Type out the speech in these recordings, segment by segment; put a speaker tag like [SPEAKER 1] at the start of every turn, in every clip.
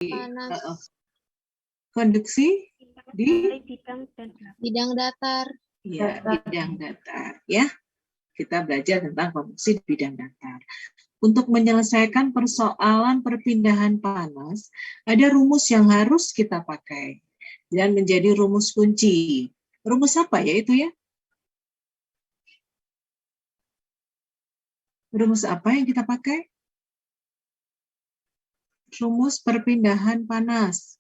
[SPEAKER 1] panas.
[SPEAKER 2] Konduksi di
[SPEAKER 1] Bidang datar.
[SPEAKER 2] ya, bidang datar ya. Kita belajar tentang konduksi di bidang datar. Untuk menyelesaikan persoalan perpindahan panas, ada rumus yang harus kita pakai dan menjadi rumus kunci. Rumus apa ya itu ya? Rumus apa yang kita pakai? Rumus perpindahan panas.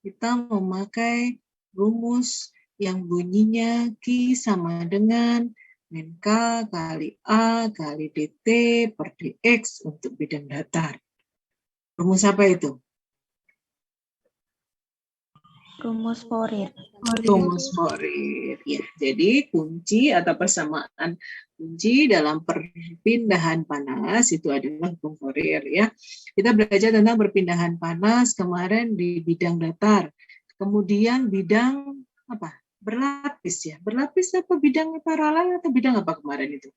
[SPEAKER 2] Kita memakai rumus yang bunyinya Q sama dengan min K kali A kali DT per DX untuk bidang datar. Rumus apa itu?
[SPEAKER 3] Rumus Fourier.
[SPEAKER 2] Rumus Fourier. Ya, jadi kunci atau persamaan kunci dalam perpindahan panas itu adalah hukum Fourier ya. Kita belajar tentang perpindahan panas kemarin di bidang datar. Kemudian bidang apa? Berlapis ya. Berlapis apa bidang paralel atau bidang apa kemarin itu?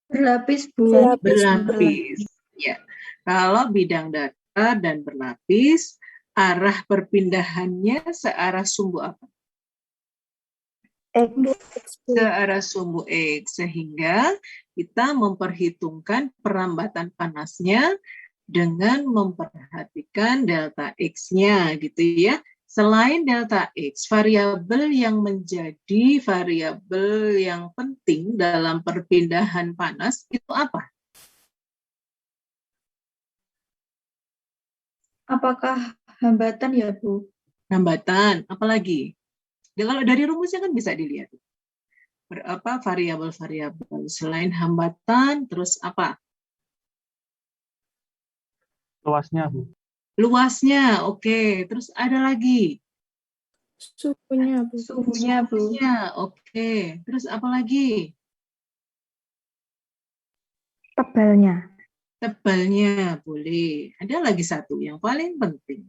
[SPEAKER 3] Berlapis, Bu.
[SPEAKER 2] Berlapis. Ya. Kalau bidang datar dan berlapis, arah perpindahannya searah sumbu apa? Searah sumbu X, sehingga kita memperhitungkan perambatan panasnya dengan memperhatikan delta X-nya gitu ya. Selain delta X, variabel yang menjadi variabel yang penting dalam perpindahan panas itu apa?
[SPEAKER 3] Apakah hambatan ya, Bu?
[SPEAKER 2] Hambatan, apalagi? Kalau dari rumusnya kan bisa dilihat. Berapa variabel-variabel selain hambatan, terus apa?
[SPEAKER 4] Luasnya, Bu.
[SPEAKER 2] Luasnya, oke. Terus ada lagi?
[SPEAKER 1] Suhunya, Bu.
[SPEAKER 3] Suhunya, Bu.
[SPEAKER 2] Suhunya, oke. Terus apa lagi?
[SPEAKER 3] Tebalnya.
[SPEAKER 2] Tebalnya, boleh. Ada lagi satu yang paling penting.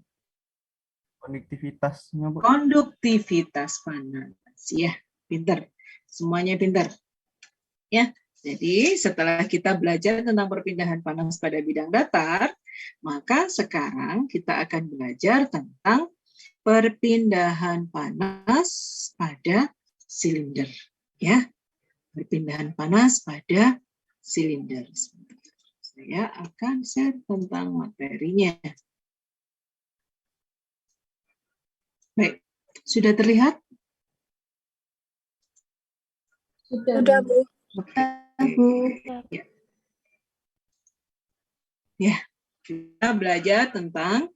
[SPEAKER 4] Konduktivitasnya, Bu.
[SPEAKER 2] Konduktivitas panas. Ya, pinter. Semuanya pinter. Ya, jadi setelah kita belajar tentang perpindahan panas pada bidang datar, maka sekarang kita akan belajar tentang perpindahan panas pada silinder. Ya, perpindahan panas pada silinder. Saya akan share tentang materinya. Baik, sudah terlihat?
[SPEAKER 1] Sudah, Bu.
[SPEAKER 2] Oke. Ya. Ya, kita belajar tentang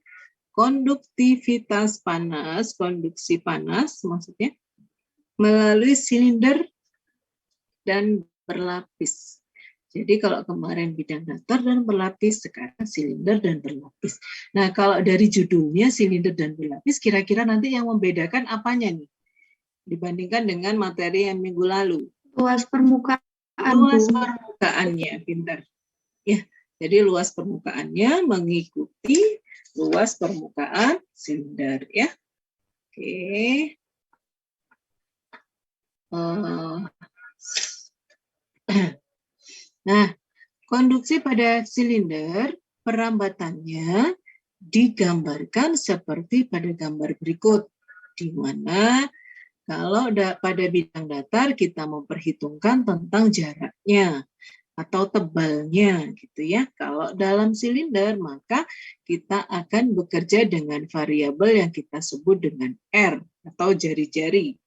[SPEAKER 2] konduktivitas panas, konduksi panas maksudnya, melalui silinder dan berlapis. Jadi kalau kemarin bidang datar dan berlapis, sekarang silinder dan berlapis. Nah, kalau dari judulnya silinder dan berlapis, kira-kira nanti yang membedakan apanya nih? Dibandingkan dengan materi yang minggu lalu.
[SPEAKER 3] Luas permukaan,
[SPEAKER 2] Luas
[SPEAKER 3] Bu.
[SPEAKER 2] permukaannya, pintar. Ya, jadi luas permukaannya mengikuti luas permukaan silinder ya. Oke. Nah, konduksi pada silinder perambatannya digambarkan seperti pada gambar berikut, di mana kalau pada bidang datar kita memperhitungkan tentang jaraknya atau tebalnya gitu ya. Kalau dalam silinder maka kita akan bekerja dengan variabel yang kita sebut dengan R atau jari-jari.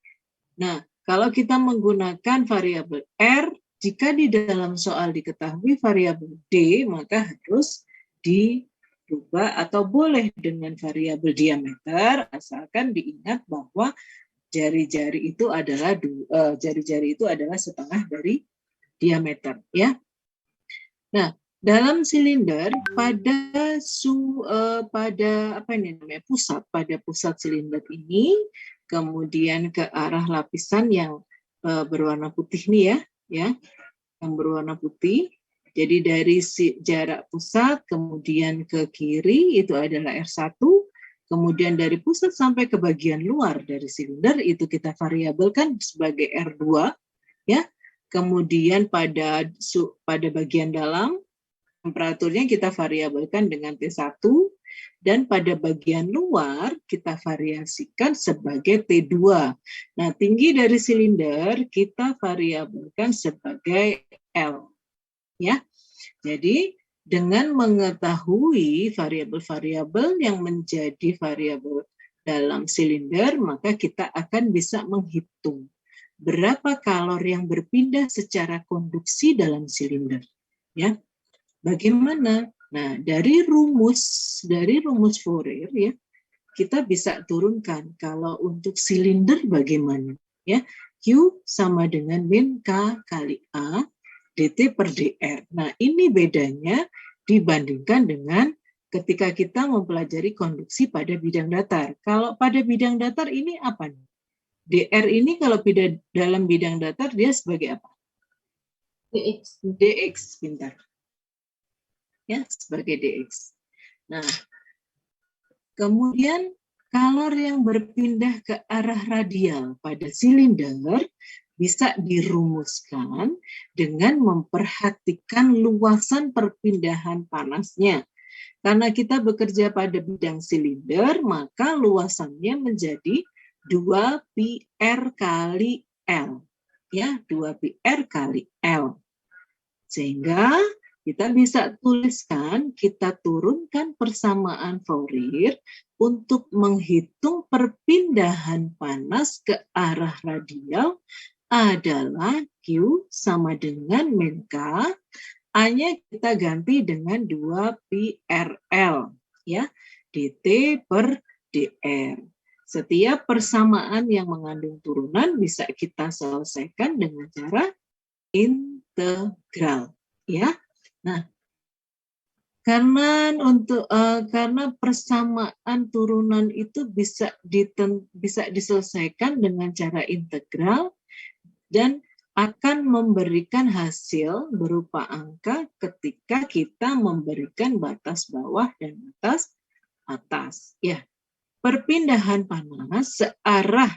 [SPEAKER 2] Nah, kalau kita menggunakan variabel R, jika di dalam soal diketahui variabel D, maka harus dirubah atau boleh dengan variabel diameter, asalkan diingat bahwa jari-jari itu adalah setengah dari diameter ya. Nah, dalam silinder pada pusat silinder ini, kemudian ke arah lapisan yang berwarna putih nih ya, yang berwarna putih. Jadi dari jarak pusat kemudian ke kiri itu adalah R1, kemudian dari pusat sampai ke bagian luar dari silinder itu kita variabelkan sebagai R2 ya. Kemudian pada bagian dalam temperaturnya kita variabelkan dengan T1 Dan pada bagian luar kita variasikan sebagai T2. Nah, tinggi dari silinder kita variabelkan sebagai L. Ya. Jadi, dengan mengetahui variabel-variabel yang menjadi variabel dalam silinder, maka kita akan bisa menghitung berapa kalor yang berpindah secara konduksi dalam silinder. Ya. Bagaimana? Nah, dari rumus Fourier ya, kita bisa turunkan kalau untuk silinder bagaimana? Ya, Q sama dengan min K kali A dt per dr. Nah, ini bedanya dibandingkan dengan ketika kita mempelajari konduksi pada bidang datar. Kalau pada bidang datar ini apa? dr ini kalau dalam bidang datar dia sebagai apa?
[SPEAKER 1] DX.
[SPEAKER 2] dx, pintar. Ya, sebagai dx. Nah, kemudian kalor yang berpindah ke arah radial pada silinder bisa dirumuskan dengan memperhatikan luasan perpindahan panasnya. Karena kita bekerja pada bidang silinder, maka luasannya menjadi 2πr kali L. Ya, 2πr kali L. Sehingga kita bisa tuliskan, kita turunkan persamaan Fourier untuk menghitung perpindahan panas ke arah radial adalah Q sama dengan min K, A-nya kita ganti dengan 2πrL, ya, dt per dr. Setiap persamaan yang mengandung turunan bisa kita selesaikan dengan cara integral, ya. Nah, karena persamaan turunan itu bisa diselesaikan dengan cara integral dan akan memberikan hasil berupa angka ketika kita memberikan batas bawah dan batas atas. Ya, perpindahan panas searah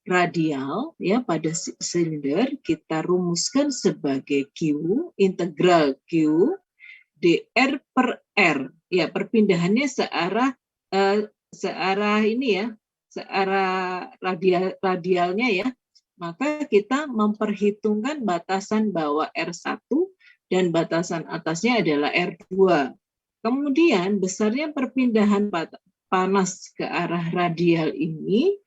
[SPEAKER 2] radial ya pada silinder kita rumuskan sebagai Q integral Q dr per r. Ya, perpindahannya searah ini ya, searah radialnya ya. Maka kita memperhitungkan batasan bawah R1 dan batasan atasnya adalah R2. Kemudian besarnya perpindahan panas ke arah radial ini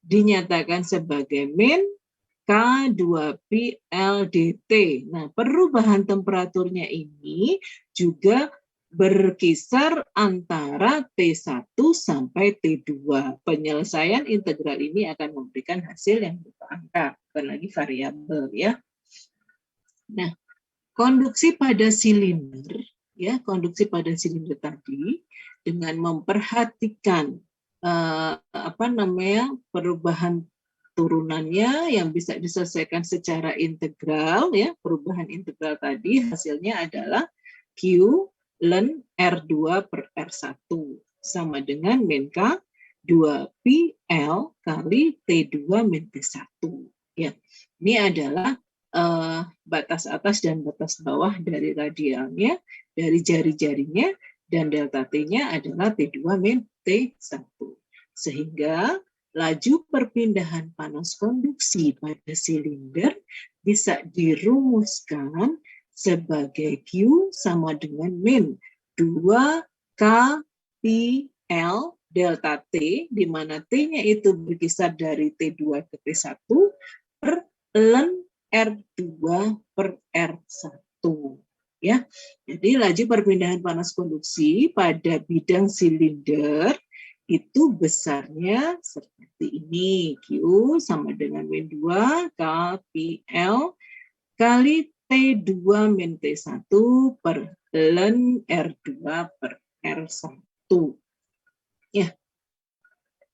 [SPEAKER 2] dinyatakan sebagai min K2πLdt. Nah, perubahan temperaturnya ini juga berkisar antara T1 sampai T2. Penyelesaian integral ini akan memberikan hasil yang berupa angka, bukan lagi variabel ya. Nah, konduksi pada silinder ya, konduksi pada silinder tadi dengan memperhatikan perubahan turunannya yang bisa diselesaikan secara integral ya, perubahan integral tadi hasilnya adalah Q ln R2 per R1 sama dengan min K 2πL kali T2 min T1. Ya, ini adalah batas atas dan batas bawah dari radialnya, dari jari-jarinya, dan delta T-nya adalah T2 min T1. Sehingga laju perpindahan panas konduksi pada silinder bisa dirumuskan sebagai Q sama dengan min 2kπL delta T, di mana T-nya itu berkisar dari T2 ke T1 per ln R2 per R1. Ya, jadi laju perpindahan panas konduksi pada bidang silinder itu besarnya seperti ini. Q sama dengan min 2kπL kali T2 min T1 per ln R2 per R1. Ya.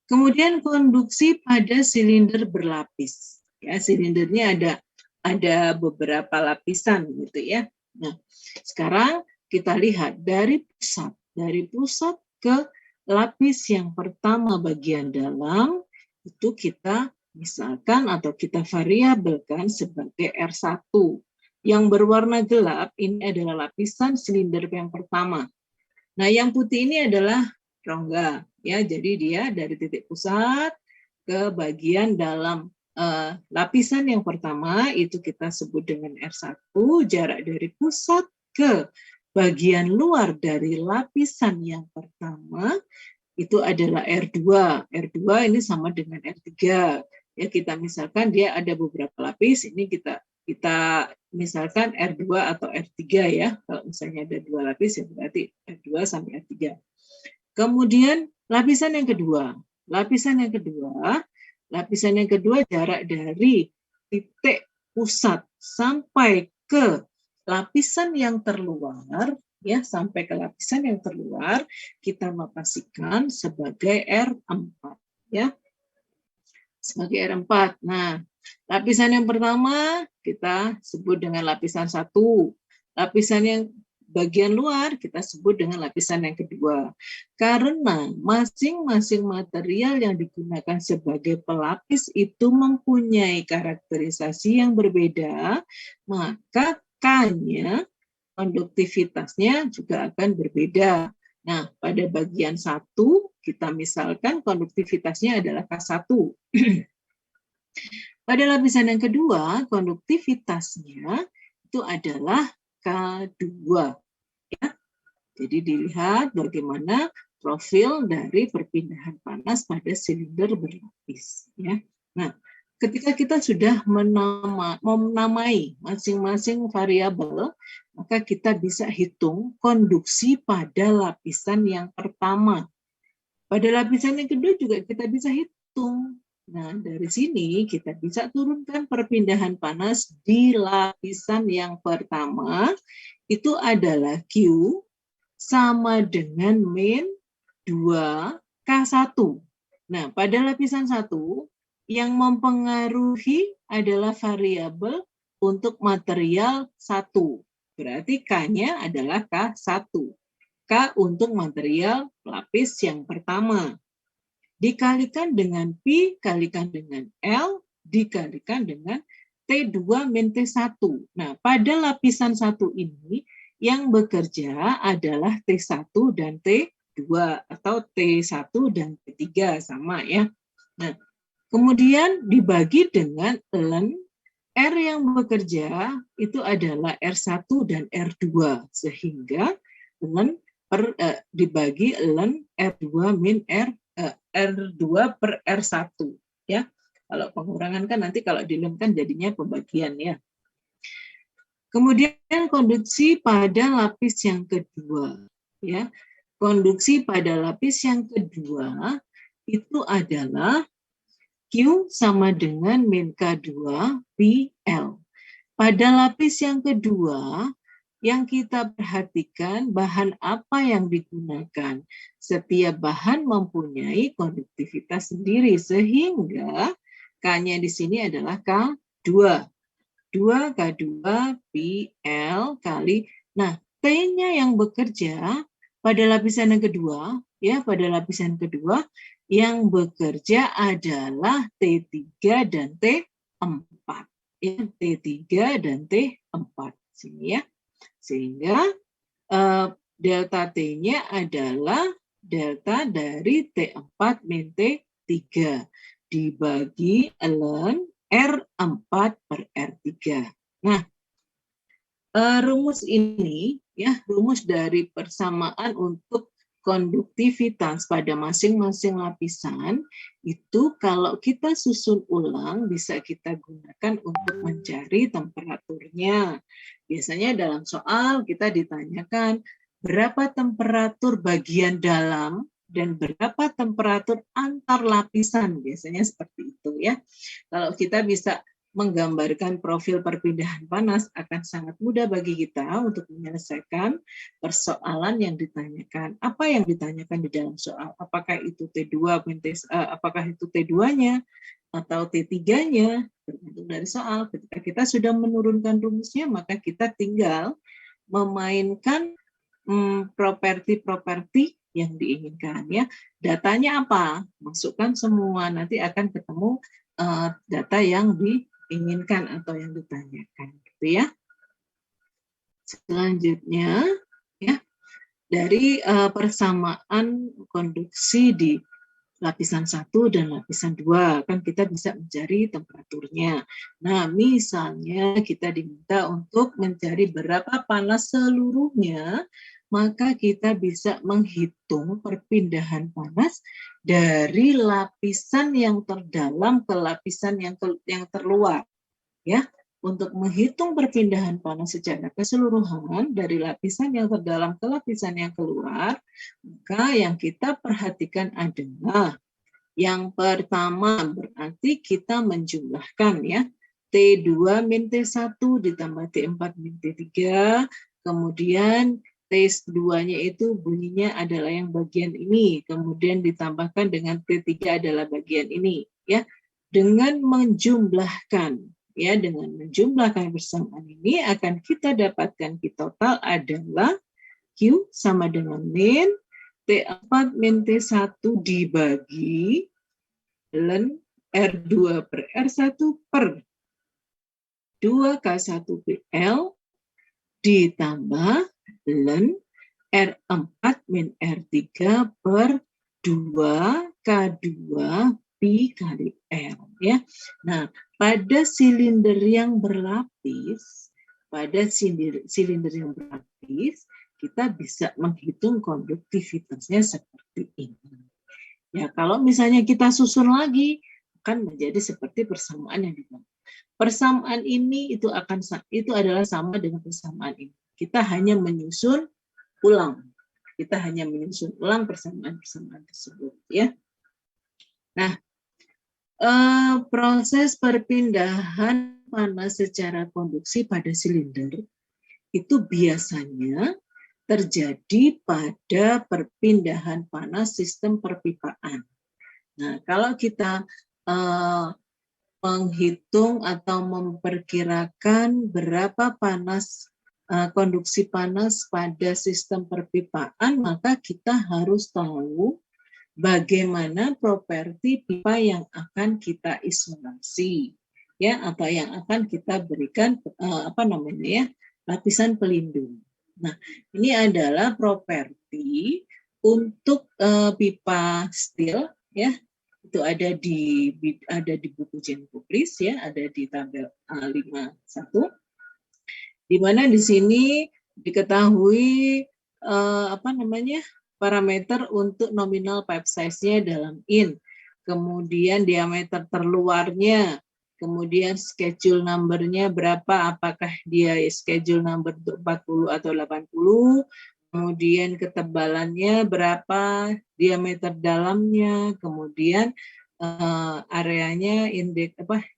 [SPEAKER 2] Kemudian konduksi pada silinder berlapis. Ya, silindernya ada beberapa lapisan gitu ya. Nah, sekarang kita lihat dari pusat ke lapis yang pertama bagian dalam itu kita misalkan atau kita variabelkan sebagai R1. Yang berwarna gelap ini adalah lapisan silinder yang pertama. Nah, yang putih ini adalah rongga. Ya, jadi dia dari titik pusat ke bagian dalam lapisan yang pertama itu kita sebut dengan R1, jarak dari pusat ke bagian luar dari lapisan yang pertama itu adalah R2. R2 ini sama dengan R3. Ya, kita misalkan dia ada beberapa lapis, ini kita misalkan R2 atau R3 ya. Kalau misalnya ada 2 lapis ya berarti R2 sampai R3. Kemudian lapisan yang kedua. Lapisan yang kedua jarak dari titik pusat sampai ke lapisan yang terluar, ya, sampai ke lapisan yang terluar kita notasikan sebagai R4, ya. Sebagai R4. Nah, lapisan yang pertama kita sebut dengan lapisan 1. Lapisan yang bagian luar kita sebut dengan lapisan yang kedua. Karena masing-masing material yang digunakan sebagai pelapis itu mempunyai karakterisasi yang berbeda, maka K-nya, konduktivitasnya juga akan berbeda. Nah, pada bagian 1, kita misalkan konduktivitasnya adalah K1. Pada lapisan yang kedua, konduktivitasnya itu adalah K2. Ya. Jadi dilihat bagaimana profil dari perpindahan panas pada silinder berlapis. Ya. Nah, ketika kita sudah menamai masing-masing variabel, maka kita bisa hitung konduksi pada lapisan yang pertama. Pada lapisan yang kedua juga kita bisa hitung. Nah, dari sini kita bisa turunkan perpindahan panas di lapisan yang pertama. Itu adalah Q sama dengan min 2K1. Nah, pada lapisan 1, yang mempengaruhi adalah variabel untuk material 1. Berarti K-nya adalah K1. K untuk material lapis yang pertama. Dikalikan dengan Pi, kalikan dengan L, dikalikan dengan T2 min T1. Nah, pada lapisan 1 ini, yang bekerja adalah T1 dan T2, atau T1 dan T3, sama ya. Nah, kemudian dibagi dengan ln, R yang bekerja itu adalah R1 dan R2, sehingga ln dibagi ln R2 min R2 per R1 ya. Kalau pengurangan kan nanti kalau dilem jadinya pembagian ya. Kemudian konduksi pada lapis yang kedua ya. Konduksi pada lapis yang kedua itu adalah Q sama dengan min K2 Pi L. Pada lapis yang kedua yang kita perhatikan bahan apa yang digunakan. Setiap bahan mempunyai konduktivitas sendiri sehingga K-nya di sini adalah K2. 2K2 Pi L kali. Nah, T-nya yang bekerja pada lapisan yang kedua, ya, pada lapisan kedua yang bekerja adalah T3 dan T4. Ya, T3 dan T4 sini ya. Sehingga delta T-nya adalah delta dari T4 min T3 dibagi ln R4 per R3. Nah, rumus ini ya, rumus dari persamaan untuk konduktivitas pada masing-masing lapisan itu kalau kita susun ulang bisa kita gunakan untuk mencari temperaturnya. Biasanya dalam soal kita ditanyakan berapa temperatur bagian dalam dan berapa temperatur antar lapisan, biasanya seperti itu ya. Kalau kita bisa menggambarkan profil perpindahan panas akan sangat mudah bagi kita untuk menyelesaikan persoalan yang ditanyakan. Apa yang ditanyakan di dalam soal? Apakah itu T2, apakah itu T2-nya atau T3-nya? Tergantung dari soal. Ketika kita sudah menurunkan rumusnya, maka kita tinggal memainkan properti-properti yang diinginkan ya. Datanya apa? Masukkan semua, nanti akan ketemu data yang diinginkan atau yang ditanyakan gitu ya. Selanjutnya ya, dari persamaan konduksi di lapisan 1 dan lapisan 2, kan kita bisa mencari temperaturnya. Nah, misalnya kita diminta untuk mencari berapa panas seluruhnya, maka kita bisa menghitung perpindahan panas dari lapisan yang terdalam ke lapisan yang terluar. Ya, untuk menghitung perpindahan panas secara keseluruhan dari lapisan yang terdalam ke lapisan yang keluar, maka yang kita perhatikan adalah yang pertama berarti kita menjumlahkan ya T2 min T1 ditambah T4 min T3, kemudian T2-nya itu bunyinya adalah yang bagian ini, kemudian ditambahkan dengan T3 adalah bagian ini ya. Dengan menjumlahkan ya, dengan menjumlahkan persamaan ini akan kita dapatkan Q total adalah Q sama dengan min T4 min T1 dibagi ln R2 per R1 per 2K1PL ditambah ln R4 min R3 per 2K2 pi kali R ya. Nah, pada silinder yang berlapis, kita bisa menghitung konduktivitasnya seperti ini. Ya, kalau misalnya kita susun lagi, akan menjadi seperti persamaan yang dibangun. Persamaan ini itu adalah sama dengan persamaan ini. Kita hanya menyusun ulang. Kita hanya menyusun ulang persamaan-persamaan tersebut, ya. Nah, proses perpindahan panas secara konduksi pada silinder itu biasanya terjadi pada perpindahan panas sistem perpipaan. Nah, kalau kita menghitung atau memperkirakan berapa panas konduksi panas pada sistem perpipaan, maka kita harus tahu bagaimana properti pipa yang akan kita isolasi, ya, atau yang akan kita berikan lapisan pelindung. Nah, ini adalah properti untuk pipa steel, ya, itu ada di buku Jen Publis, ya, ada di tabel 51, di mana di sini diketahui parameter untuk nominal pipe size-nya dalam in, kemudian diameter terluarnya, kemudian schedule number-nya berapa, apakah dia schedule number 40 atau 80, kemudian ketebalannya berapa, diameter dalamnya, kemudian areanya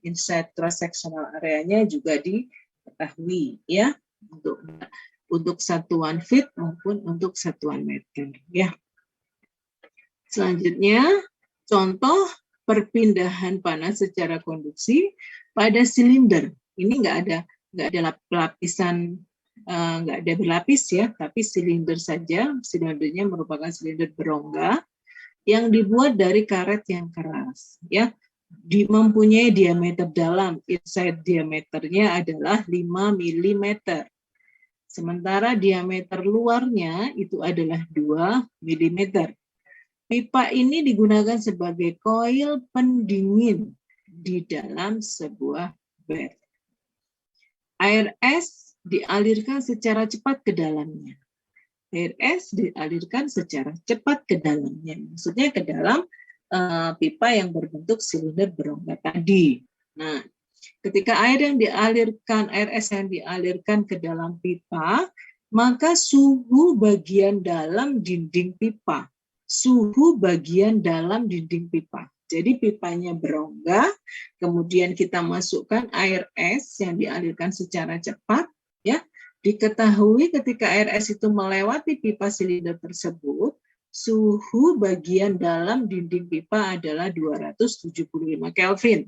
[SPEAKER 2] inside cross sectional areanya juga diketahui ya, untuk satuan feet maupun untuk satuan meter ya. Selanjutnya contoh perpindahan panas secara konduksi pada silinder. Ini nggak ada lapisan, nggak ada berlapis ya, tapi silinder saja. Silindernya merupakan silinder berongga yang dibuat dari karet yang keras ya. Mempunyai diameter dalam, inside diameternya adalah 5 mm. Sementara diameter luarnya itu adalah 2 mm. Pipa ini digunakan sebagai koil pendingin di dalam sebuah bed. Air es dialirkan secara cepat ke dalamnya. Air es dialirkan secara cepat ke dalamnya. Maksudnya ke dalam pipa yang berbentuk silinder berongga tadi. Nah, ketika air es yang dialirkan ke dalam pipa, maka suhu bagian dalam dinding pipa. Jadi pipanya berongga, kemudian kita masukkan air es yang dialirkan secara cepat, ya. Diketahui ketika air es itu melewati pipa silinder tersebut, suhu bagian dalam dinding pipa adalah 275 Kelvin.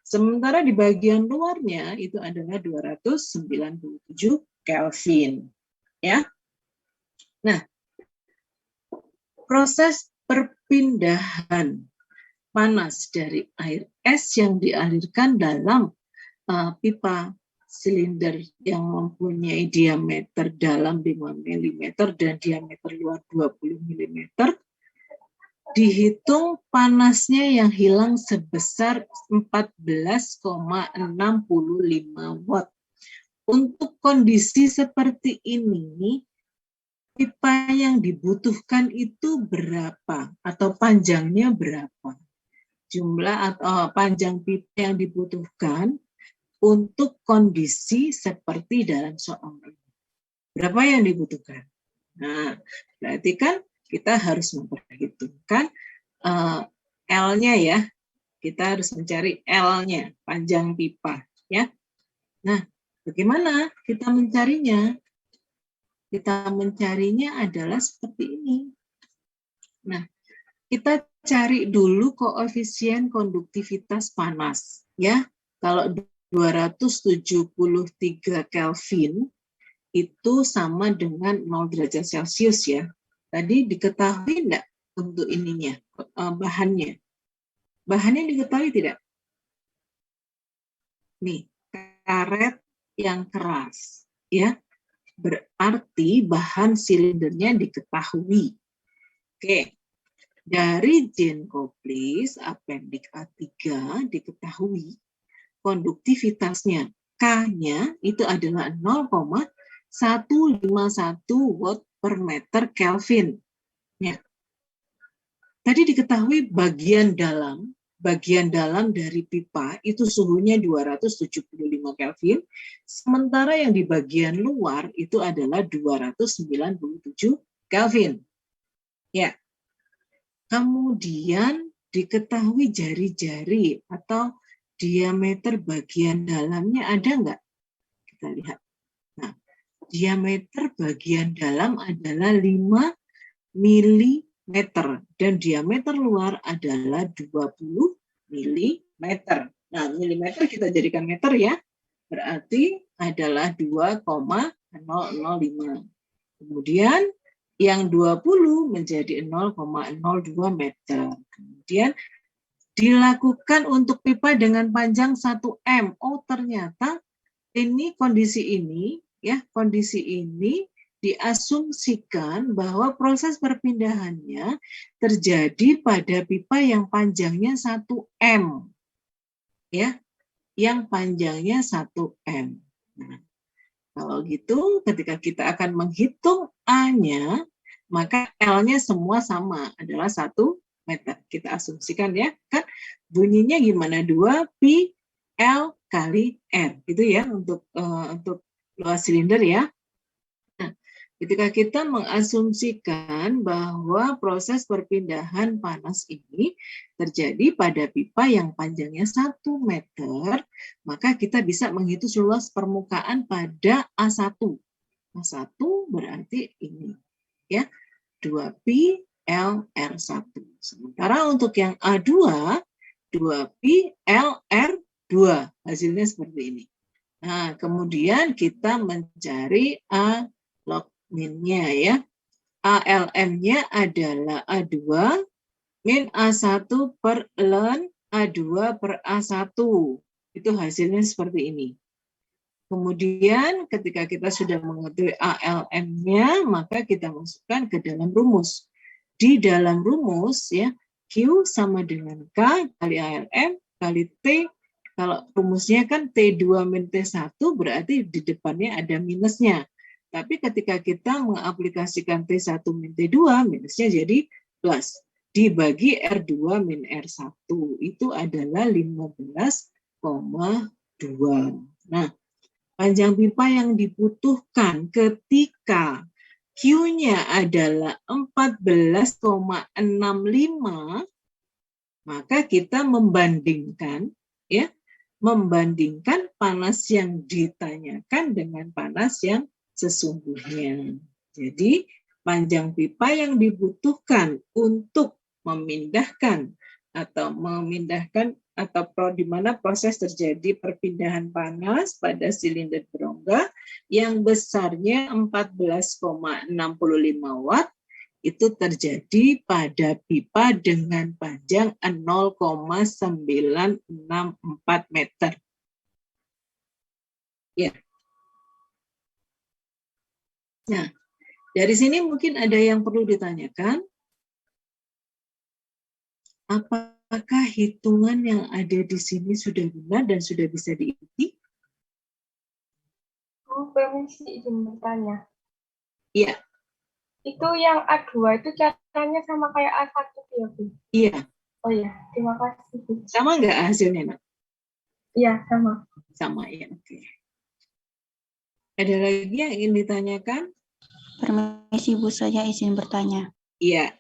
[SPEAKER 2] Sementara di bagian luarnya itu adalah 297 Kelvin. Ya. Nah, proses perpindahan panas dari air es yang dialirkan dalam pipa silinder yang mempunyai diameter dalam 5 mm dan diameter luar 20 mm, dihitung panasnya yang hilang sebesar 14,65 watt. Untuk kondisi seperti ini, pipa yang dibutuhkan itu berapa atau panjangnya berapa? Jumlah atau panjang pipa yang dibutuhkan untuk kondisi seperti dalam soal ini. Berapa yang dibutuhkan? Nah, berarti kan kita harus memperhitungkan L-nya ya. Kita harus mencari L-nya, panjang pipa ya. Nah, bagaimana kita mencarinya? Kita mencarinya adalah seperti ini. Nah, kita cari dulu koefisien konduktivitas panas ya. Kalau 273 Kelvin itu sama dengan 0 derajat Celcius ya. Tadi diketahui enggak untuk ininya, bahannya? Bahannya diketahui tidak? Nih, karet yang keras ya. Berarti bahan silindernya diketahui. Oke. Dari Jane-Koplis Appendix A3 diketahui konduktivitasnya K-nya itu adalah 0,151 watt per meter Kelvin. Ya. Tadi diketahui bagian dalam dari pipa itu suhunya 275 Kelvin, sementara yang di bagian luar itu adalah 297 Kelvin. Ya. Kemudian diketahui jari-jari atau diameter bagian dalamnya ada enggak? Kita lihat. Nah, diameter bagian dalam adalah 5 mm dan diameter luar adalah 20 mm. Nah, milimeter kita jadikan meter ya. Berarti adalah 2,005. Kemudian yang 20 menjadi 0,02 meter. Kemudian dilakukan untuk pipa dengan panjang 1 m. Oh, ternyata ini kondisi ini diasumsikan bahwa proses perpindahannya terjadi pada pipa yang panjangnya 1 m. Ya, yang panjangnya 1 m. Nah, kalau gitu, ketika kita akan menghitung A-nya, maka L-nya semua sama, adalah 1 meter. Kita asumsikan ya, kan bunyinya gimana? 2pi L kali R, gitu ya, untuk luas silinder ya. Nah, ketika kita mengasumsikan bahwa proses perpindahan panas ini terjadi pada pipa yang panjangnya 1 meter, maka kita bisa menghitung luas permukaan pada A1. A1 berarti ini, ya, 2pi L R1. Sementara untuk yang A2, 2pi L R2. Hasilnya seperti ini. Nah, kemudian kita mencari A log min-nya ya. ALM-nya adalah A2 min A1 per ln A2 per A1. Itu hasilnya seperti ini. Kemudian ketika kita sudah mengetahui ALM-nya, maka kita masukkan ke dalam rumus. Di dalam rumus ya, Q sama dengan K kali ALM kali T. Kalau rumusnya kan T2 min T1 berarti di depannya ada minusnya. Tapi ketika kita mengaplikasikan T1 min T2, minusnya jadi plus. Dibagi R2 min R1, itu adalah 15,2. Nah, panjang pipa yang dibutuhkan ketika Q-nya adalah 14,65, maka kita membandingkan panas yang ditanyakan dengan panas yang sesungguhnya. Jadi panjang pipa yang dibutuhkan untuk memindahkan atau di mana proses terjadi perpindahan panas pada silinder berongga yang besarnya 14,65 watt itu terjadi pada pipa dengan panjang 0,964 meter. Ya. Nah, dari sini mungkin ada yang perlu ditanyakan. Apakah hitungan yang ada di sini sudah benar dan sudah bisa diikuti?
[SPEAKER 1] Oh, permisi izin bertanya.
[SPEAKER 2] Iya.
[SPEAKER 1] Itu yang A2 itu caranya sama kayak A1 ya, Bu?
[SPEAKER 2] Iya.
[SPEAKER 1] Oh iya, terima kasih, Bu.
[SPEAKER 2] Sama nggak hasilnya, Nak?
[SPEAKER 1] Iya, sama.
[SPEAKER 2] Sama ya, oke. Ada lagi yang ingin ditanyakan?
[SPEAKER 5] Permisi Bu, saya izin bertanya.
[SPEAKER 2] Iya.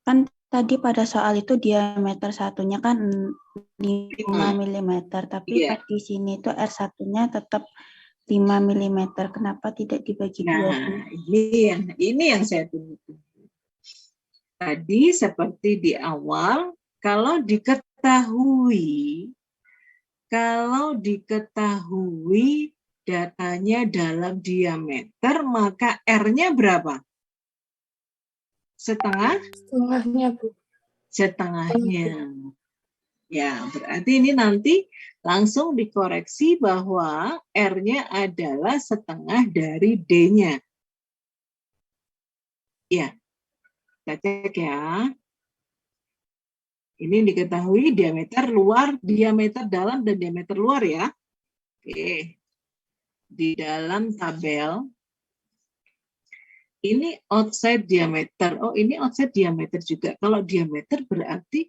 [SPEAKER 5] Kan tadi pada soal itu diameter satunya kan 5
[SPEAKER 2] 5.
[SPEAKER 5] mm, tapi
[SPEAKER 2] Iya.
[SPEAKER 5] di sini itu R1-nya tetap 5 mm. Kenapa tidak dibagi dua, Bu?
[SPEAKER 2] Nah, ini yang saya tunggu. Tadi seperti di awal, kalau diketahui datanya dalam diameter, maka R-nya berapa? Setengah?
[SPEAKER 1] Setengahnya, Bu.
[SPEAKER 2] Setengahnya. Ya, berarti ini nanti langsung dikoreksi bahwa R-nya adalah setengah dari D-nya. Ya, kita cek ya. Ini diketahui diameter luar, diameter dalam, dan diameter luar ya. Oke. Di dalam tabel, ini outside diameter. Oh, ini outside diameter juga. Kalau diameter berarti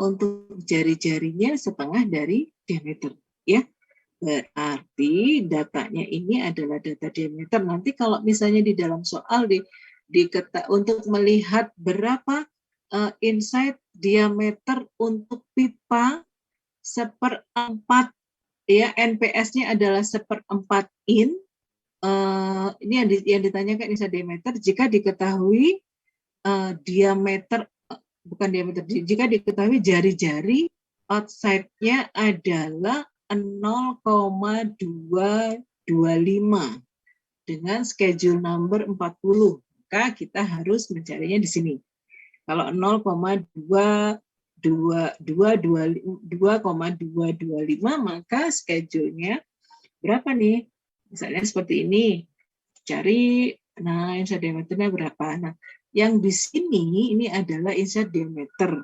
[SPEAKER 2] untuk jari-jarinya setengah dari diameter. Ya, berarti datanya ini adalah data diameter. Nanti kalau misalnya di dalam soal untuk melihat berapa inside diameter untuk pipa 1/4, ya, NPS-nya adalah 1/4 in. Ini yang ditanyakan inside diameter jika diketahui diameter, bukan diameter, jika diketahui jari-jari outside-nya adalah 0,225 dengan schedule number 40, maka kita harus mencarinya di sini. Kalau 2,225 maka schedule-nya berapa nih? Misalnya seperti ini. Cari inside diameternya berapa. Nah, yang di sini ini adalah inside diameter.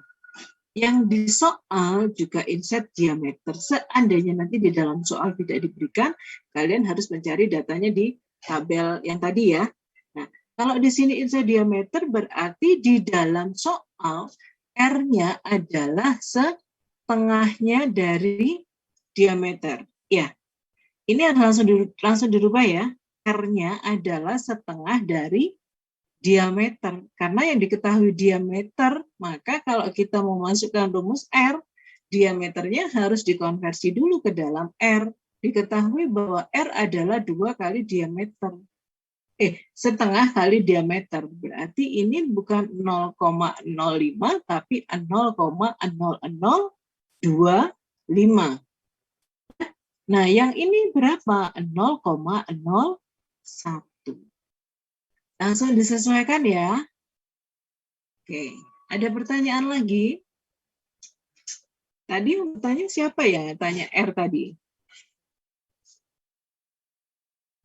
[SPEAKER 2] Yang di soal juga inside diameter. Seandainya nanti di dalam soal tidak diberikan, kalian harus mencari datanya di tabel yang tadi ya. Nah, kalau di sini inside diameter berarti di dalam soal R-nya adalah setengahnya dari diameter. Ya, ini langsung dirubah ya. R-nya adalah setengah dari diameter. Karena yang diketahui diameter, maka kalau kita mau masukkan rumus R, diameternya harus dikonversi dulu ke dalam R. Diketahui bahwa R adalah 2 kali diameter. Setengah kali diameter. Berarti ini bukan 0,05, tapi 0,0025. Nah, yang ini berapa? 0,01. Langsung disesuaikan ya. Oke, ada pertanyaan lagi? Tadi yang bertanya siapa ya? Tanya R tadi.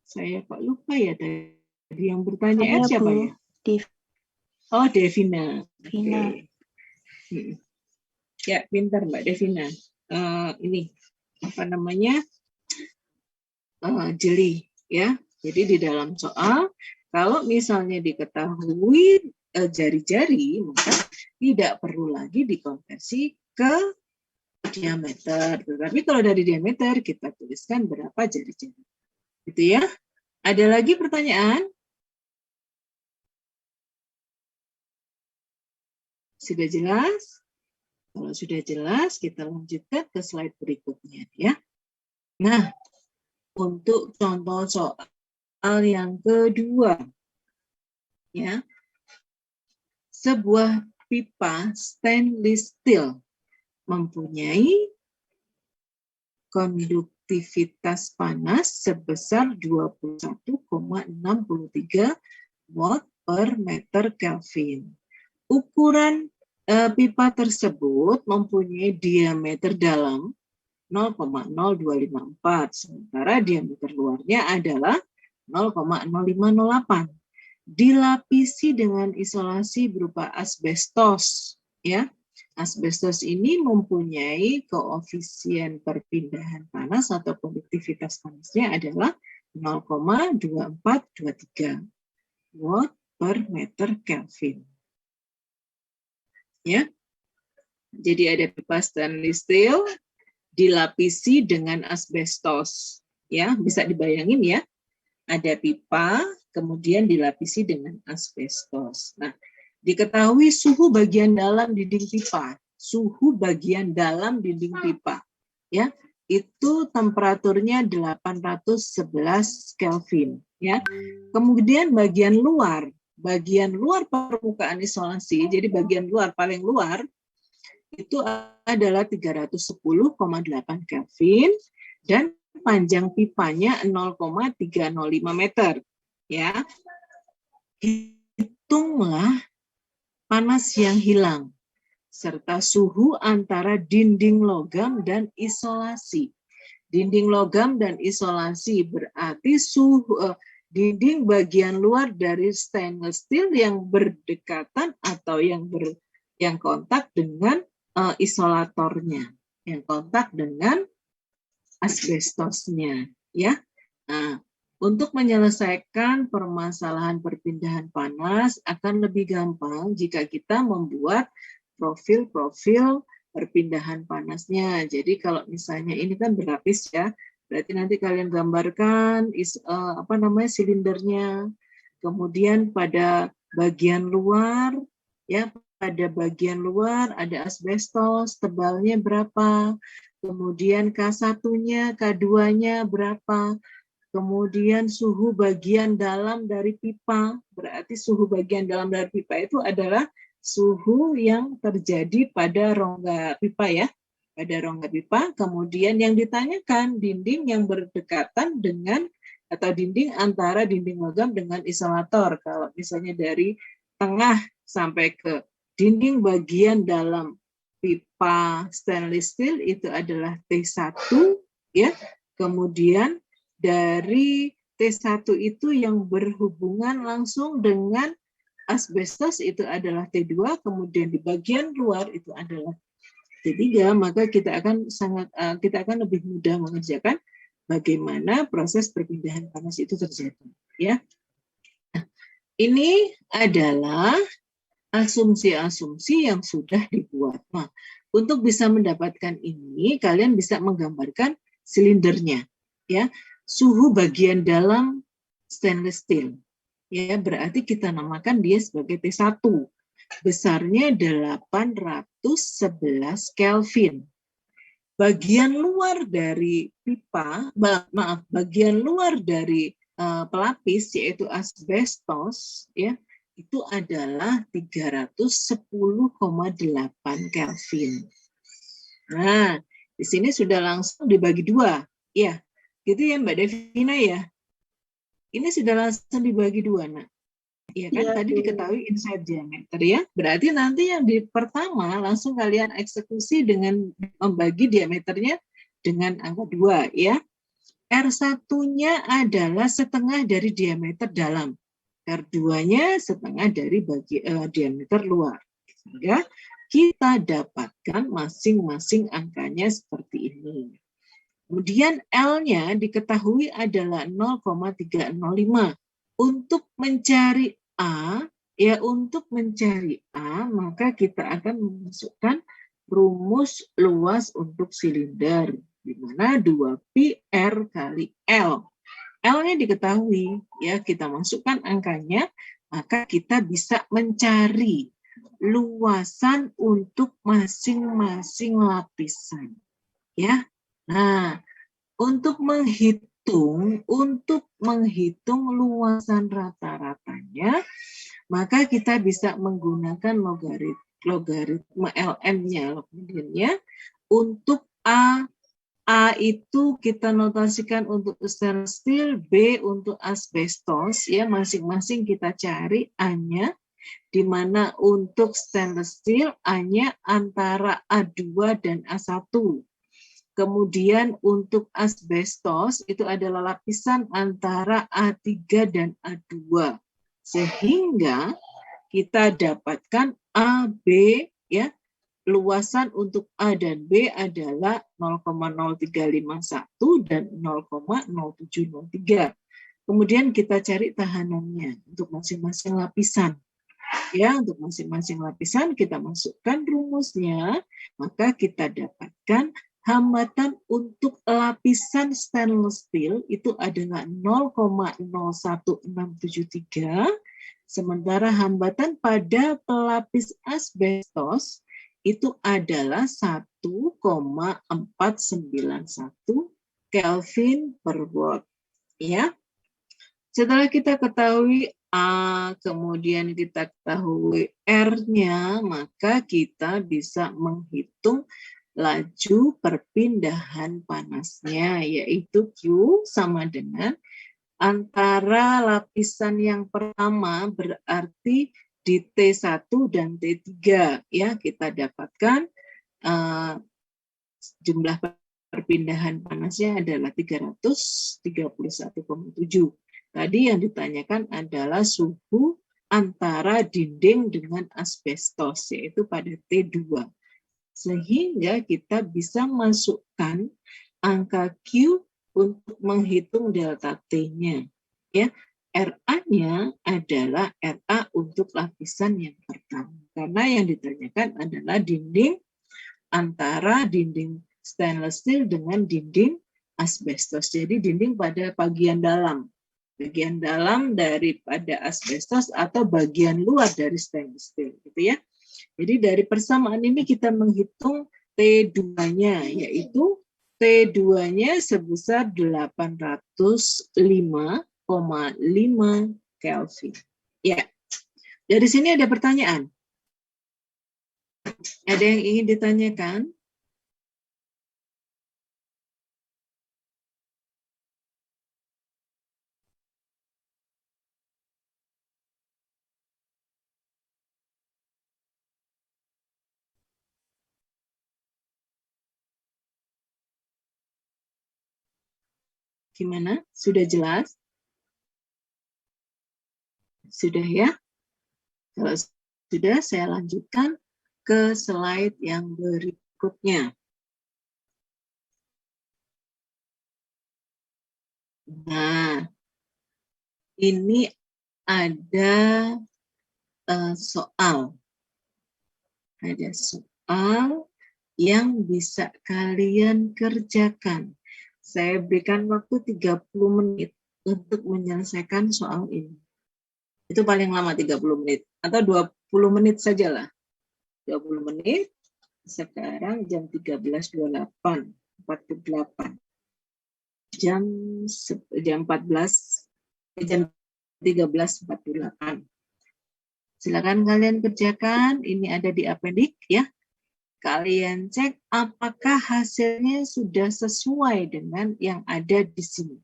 [SPEAKER 2] Saya kok lupa ya tadi yang bertanya R siapa ya? Oh, Devina. Oke. Ya, pintar Mbak Devina. Ini apa namanya? Jeli ya. Jadi di dalam soal kalau misalnya diketahui jari-jari, maka tidak perlu lagi dikonversi ke diameter. Tetapi kalau dari diameter, kita tuliskan berapa jari-jari. Gitu ya. Ada lagi pertanyaan? Sudah jelas? Kalau sudah jelas, kita lanjutkan ke slide berikutnya ya. Nah, untuk contoh soal yang kedua, ya, sebuah pipa stainless steel mempunyai konduktivitas panas sebesar 21,63 watt per meter Kelvin. Ukuran pipa tersebut mempunyai diameter dalam 0,0254, sementara diameter luarnya adalah 0,0508. Dilapisi dengan isolasi berupa asbestos, ya. Asbestos ini mempunyai koefisien perpindahan panas atau konduktivitas panasnya adalah 0,2423 watt per meter Kelvin. Ya. Jadi ada pipa stainless steel dilapisi dengan asbestos. Ya, bisa dibayangin ya. Ada pipa kemudian dilapisi dengan asbestos. Nah, diketahui suhu bagian dalam dinding pipa. Suhu bagian dalam dinding pipa. Ya, itu temperaturnya 811 Kelvin. Ya. Kemudian bagian luar permukaan isolasi, jadi bagian luar paling luar itu adalah 310,8 Kelvin dan panjang pipanya 0,305 meter. Ya, hitunglah panas yang hilang serta suhu antara dinding logam dan isolasi. Dinding logam dan isolasi berarti suhu dinding bagian luar dari stainless steel yang berdekatan atau yang kontak dengan isolatornya, yang kontak dengan asbestosnya, ya. Nah, untuk menyelesaikan permasalahan perpindahan panas akan lebih gampang jika kita membuat profil-profil perpindahan panasnya. Jadi kalau misalnya ini kan berlapis ya, berarti nanti kalian gambarkan silindernya. Kemudian pada bagian luar ya, pada bagian luar ada asbestos, tebalnya berapa? Kemudian K1-nya, K2-nya berapa? Kemudian suhu bagian dalam dari pipa, berarti suhu bagian dalam dari pipa itu adalah suhu yang terjadi pada rongga pipa ya, pada rongga pipa. Kemudian yang ditanyakan dinding yang berdekatan dengan atau dinding antara dinding logam dengan isolator. Kalau misalnya dari tengah sampai ke dinding bagian dalam pipa stainless steel itu adalah T1 ya. Kemudian dari T1 itu yang berhubungan langsung dengan asbestos itu adalah T2, kemudian di bagian luar itu adalah T3, maka kita akan lebih mudah mengerjakan bagaimana proses perpindahan panas itu terjadi ya. Nah, ini adalah asumsi-asumsi yang sudah dibuat. Nah, untuk bisa mendapatkan ini kalian bisa menggambarkan silindernya ya. Suhu bagian dalam stainless steel. Ya, berarti kita namakan dia sebagai T1. Besarnya 811 Kelvin. Bagian luar dari pipa, bagian luar dari pelapis yaitu asbestos ya, itu adalah 310,8 Kelvin. Nah, di sini sudah langsung dibagi dua. Ya, gitu ya Mbak Devina ya. Ini sudah langsung dibagi dua, nak. Ya kan,
[SPEAKER 3] Ya,
[SPEAKER 2] tadi diketahui inside diameter ya. Berarti nanti yang di pertama langsung kalian eksekusi dengan membagi diameternya dengan angka 2 ya. R1-nya adalah setengah dari diameter dalam. R2-nya setengah dari diameter luar. Sehingga kita dapatkan masing-masing angkanya seperti ini. Kemudian L-nya diketahui adalah 0,305. Untuk mencari A, maka kita akan memasukkan rumus luas untuk silinder, di mana 2pi R kali L. L-nya diketahui, ya kita masukkan angkanya, maka kita bisa mencari luasan untuk masing-masing lapisan. Ya. Nah, untuk menghitung luasan rata-ratanya, maka kita bisa menggunakan logaritma LM-nya, untuk A itu kita notasikan untuk stainless steel, B untuk asbestos, ya masing-masing kita cari A-nya, di mana untuk stainless steel A-nya antara A2 dan A1. Kemudian untuk asbestos itu adalah lapisan antara A3 dan A2. Sehingga kita dapatkan A, B, ya, luasan untuk A dan B adalah 0,0351 dan 0,0703. Kemudian kita cari tahanannya untuk masing-masing lapisan. Ya, untuk masing-masing lapisan kita masukkan rumusnya, maka kita dapatkan hambatan untuk lapisan stainless steel itu adalah 0,01673, sementara hambatan pada pelapis asbestos itu adalah 1,491 Kelvin per watt. Ya. Setelah kita ketahui A, kemudian kita ketahui R-nya, maka kita bisa menghitung laju perpindahan panasnya, yaitu Q sama dengan antara lapisan yang pertama berarti di T1 dan T3. Ya, kita dapatkan jumlah perpindahan panasnya adalah 331,7. Tadi yang ditanyakan adalah suhu antara dinding dengan asbestos, yaitu pada T2. Sehingga kita bisa masukkan angka Q untuk menghitung delta T-nya. Ya, RA-nya adalah RA untuk lapisan yang pertama. Karena yang ditanyakan adalah dinding antara dinding stainless steel dengan dinding asbestos. Jadi dinding pada bagian dalam daripada asbestos atau bagian luar dari stainless steel, gitu ya. Jadi dari persamaan ini kita menghitung T2-nya, yaitu T2-nya sebesar 805,5 Kelvin. Ya. Dari sini ada pertanyaan. Ada yang ingin ditanyakan? Gimana? Sudah jelas? Sudah ya? Kalau sudah, saya lanjutkan ke slide yang berikutnya. Nah, ini ada soal. Ada soal yang bisa kalian kerjakan. Saya berikan waktu 30 menit untuk menyelesaikan soal ini. Itu paling lama 30 menit. Atau 20 menit sajalah. 20 menit. Sekarang jam 13.28. 48. Jam 13.48. Silakan kalian kerjakan. Ini ada di appendix ya. Kalian cek apakah hasilnya sudah sesuai dengan yang ada di sini.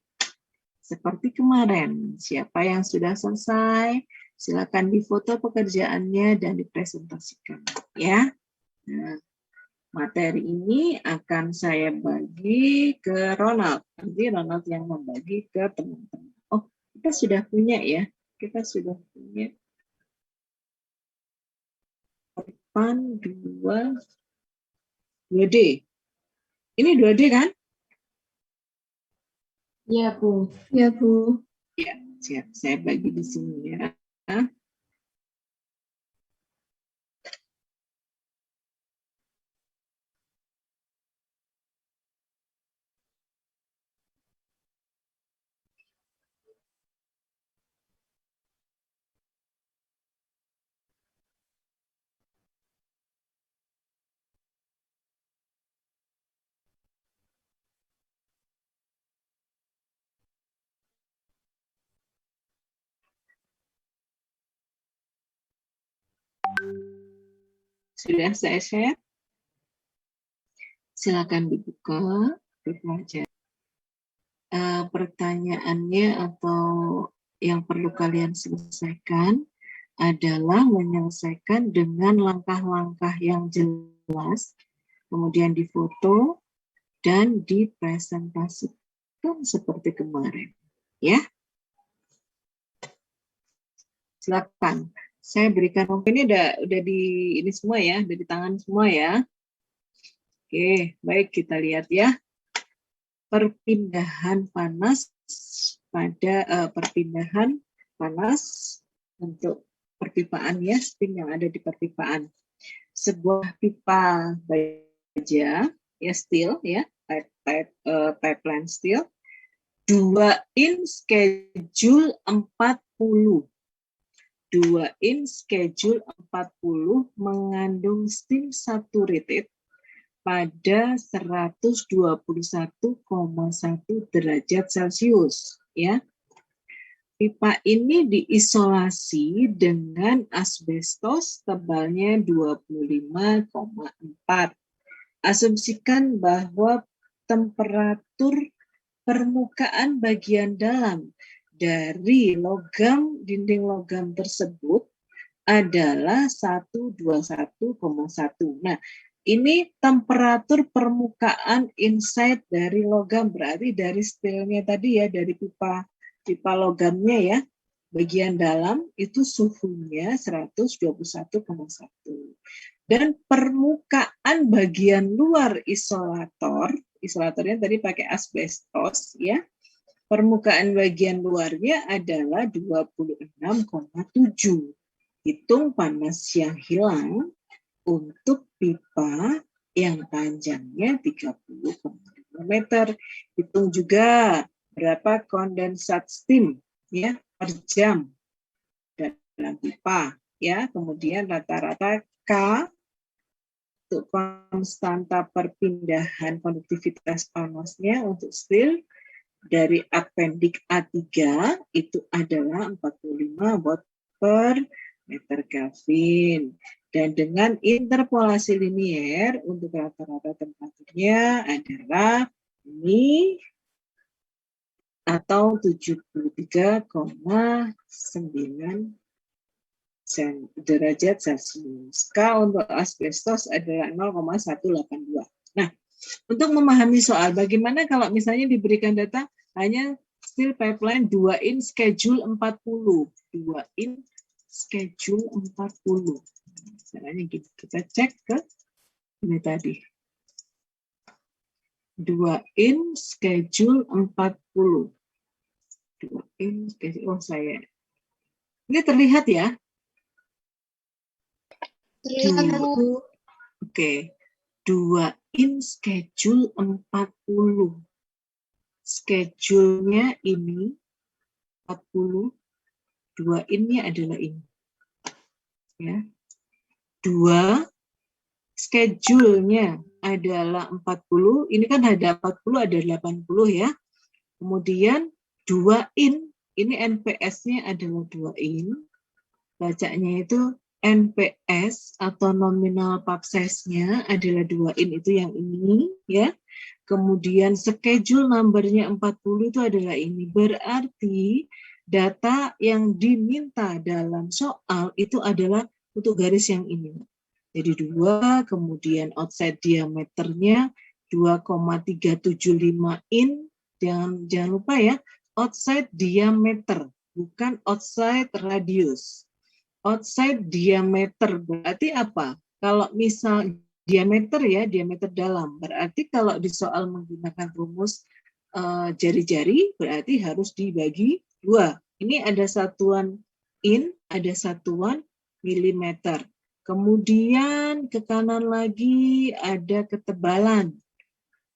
[SPEAKER 2] Seperti kemarin, siapa yang sudah selesai, silakan difoto pekerjaannya dan dipresentasikan. Ya. Nah, materi ini akan saya bagi ke Ronald. Nanti Ronald yang membagi ke teman-teman. Oh, kita sudah punya ya. Kita sudah punya. 2D. Ini 2D kan?
[SPEAKER 1] Iya, Bu.
[SPEAKER 3] Ya, Bu.
[SPEAKER 2] Ya, siap. Saya bagi di sini ya. Sudah saya share? Silakan dibuka, dipelajari. Pertanyaannya atau yang perlu kalian selesaikan adalah menyelesaikan dengan langkah-langkah yang jelas, kemudian difoto dan dipresentasikan seperti kemarin. Ya, silakan. Saya berikan waktu ini udah di ini semua ya, udah di tangan semua ya. Oke, baik kita lihat ya. Perpindahan panas perpindahan panas untuk perpipaan ya, steam yang ada di perpipaan. Sebuah pipa baja ya, steel ya, pipeline steel, 2 in schedule 40. 2 in schedule 40 mengandung steam saturated pada 121,1 derajat Celcius ya. Pipa ini diisolasi dengan asbestos tebalnya 25,4. Asumsikan bahwa temperatur permukaan bagian dalam dari dinding logam tersebut adalah 121,1. Nah, ini temperatur permukaan inside dari logam, berarti dari steelnya tadi ya, dari pipa logamnya ya, bagian dalam itu suhunya 121,1. Dan permukaan bagian luar isolatornya tadi pakai asbestos ya, permukaan bagian luarnya adalah 26,7. Hitung panas yang hilang untuk pipa yang panjangnya 30,5 meter. Hitung juga berapa kondensat steam ya per jam dalam pipa ya. Kemudian rata-rata K untuk konstanta perpindahan konduktivitas panasnya untuk steel dari apendik A3 itu adalah 45 watt per meter Kelvin. Dan dengan interpolasi linier untuk rata-rata temperaturnya adalah ini atau 73,9 derajat Celcius. K untuk asbestos adalah 0,182. Nah, untuk memahami soal bagaimana kalau misalnya diberikan data hanya steel pipeline 2 in schedule 40. 2 in schedule 40. Caranya gitu. Kita cek ke ini tadi. 2 in schedule 40. 2 in schedule, saya. Ini terlihat ya?
[SPEAKER 1] Terlihat, Bu.
[SPEAKER 2] Oke. 2 in schedule 40. Schedule-nya ini 40. 2 in-nya adalah ini. Ya. 2 schedule-nya adalah 40. Ini kan ada 40, ada 80 ya. Kemudian 2 in, ini NPS-nya adalah 2 in. Bacanya itu NPS atau nominal pulp size-nya adalah 2 in, itu yang ini ya. Kemudian schedule number-nya 40 itu adalah ini. Berarti data yang diminta dalam soal itu adalah untuk garis yang ini. Jadi 2, kemudian outside diameternya 2,375 in. Jangan lupa ya, outside diameter, bukan outside radius. Outside diameter berarti apa? Kalau misal diameter ya, diameter dalam. Berarti kalau di soal menggunakan rumus jari-jari berarti harus dibagi 2. Ini ada satuan in, ada satuan milimeter. Kemudian ke kanan lagi ada ketebalan.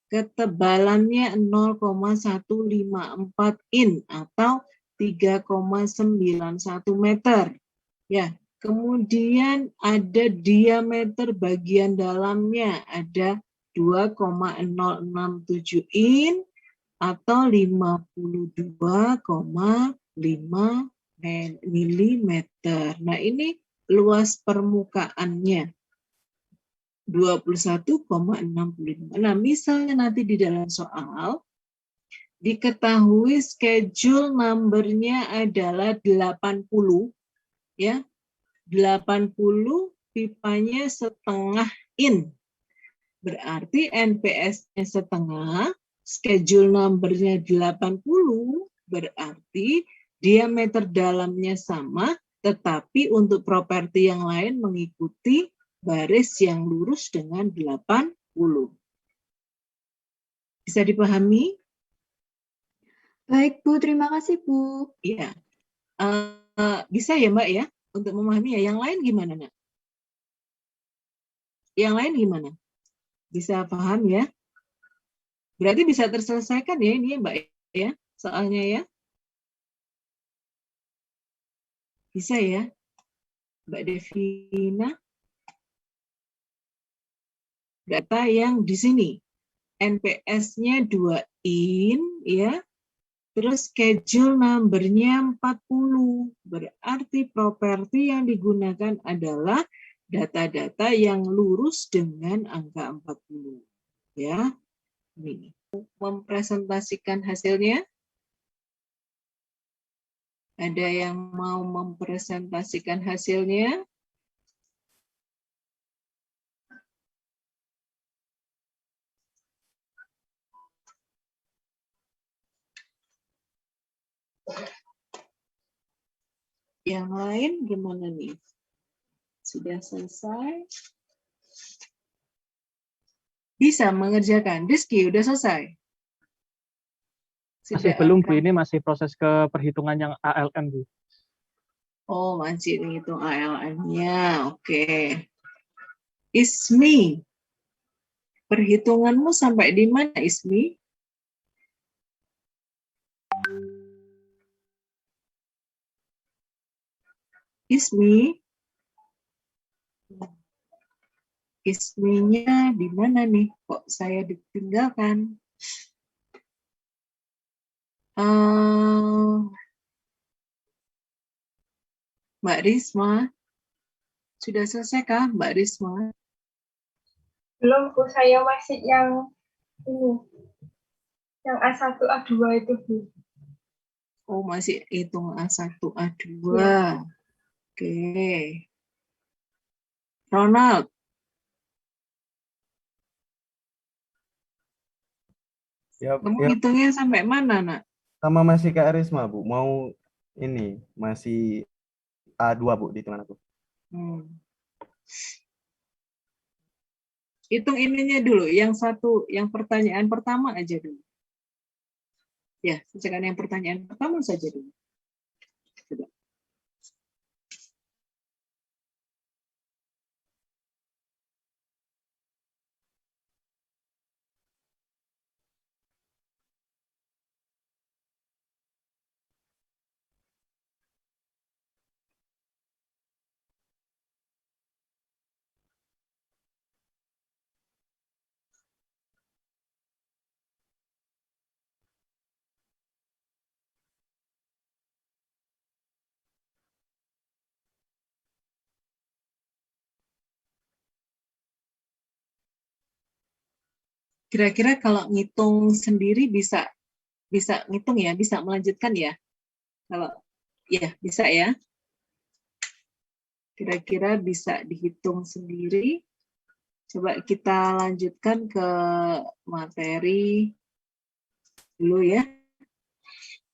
[SPEAKER 2] Ketebalannya 0,154 in atau 3,91 meter. Ya, kemudian ada diameter bagian dalamnya ada 2,067 in atau 52,5 milimeter. Nah, ini luas permukaannya 21,65. Nah, misalnya nanti di dalam soal diketahui schedule number-nya adalah 80 ya. 80 pipanya setengah in. Berarti NPS-nya setengah, schedule number-nya 80, berarti diameter dalamnya sama, tetapi untuk properti yang lain mengikuti baris yang lurus dengan 80. Bisa dipahami?
[SPEAKER 3] Baik, Bu. Terima kasih, Bu.
[SPEAKER 2] Iya. Bisa ya, Mbak ya? Untuk memahami ya. Yang lain gimana, Nak? Yang lain gimana? Bisa paham ya? Berarti bisa terselesaikan ya ini ya, Mbak ya? Soalnya ya? Bisa ya? Mbak Devina? Data yang di sini. NPS-nya 2 in ya. Terus schedule number-nya 40. Berarti properti yang digunakan adalah data-data yang lurus dengan angka 40. Ya. Ini. Mempresentasikan hasilnya. Ada yang mau mempresentasikan hasilnya? Yang lain gimana nih? Sudah selesai? Bisa mengerjakan. Rizky, udah selesai?
[SPEAKER 4] Masih belum, Bu. Ini masih proses ke perhitungan yang ALM, Bu.
[SPEAKER 2] Oh, masih ngitung ALM-nya. Oke. Ismi, perhitunganmu sampai di mana, Ismi? Ismi? Isminya di mana nih? Kok saya ditinggalkan? Mbak Risma, sudah selesai kah Mbak Risma?
[SPEAKER 1] Belum, Bu. Saya masih yang ini. Yang A1, A2 itu, Bu.
[SPEAKER 2] Oh, masih hitung A1, A2.
[SPEAKER 1] Ya.
[SPEAKER 2] Oke. Ronald.
[SPEAKER 6] Ya,
[SPEAKER 2] Kamu
[SPEAKER 6] ya,
[SPEAKER 2] hitungnya sampai mana, Nak?
[SPEAKER 6] sama masih Kak Risma, Bu. Mau ini, masih A2, Bu, di hitungan aku.
[SPEAKER 2] Hitung ininya dulu, yang satu, yang pertanyaan pertama aja dulu. Ya, selesaikan yang pertanyaan pertama saja dulu. Coba. Kira-kira kalau ngitung sendiri bisa ngitung ya, bisa melanjutkan ya. Kalau ya bisa ya. Kira-kira bisa dihitung sendiri. Coba kita lanjutkan ke materi dulu ya.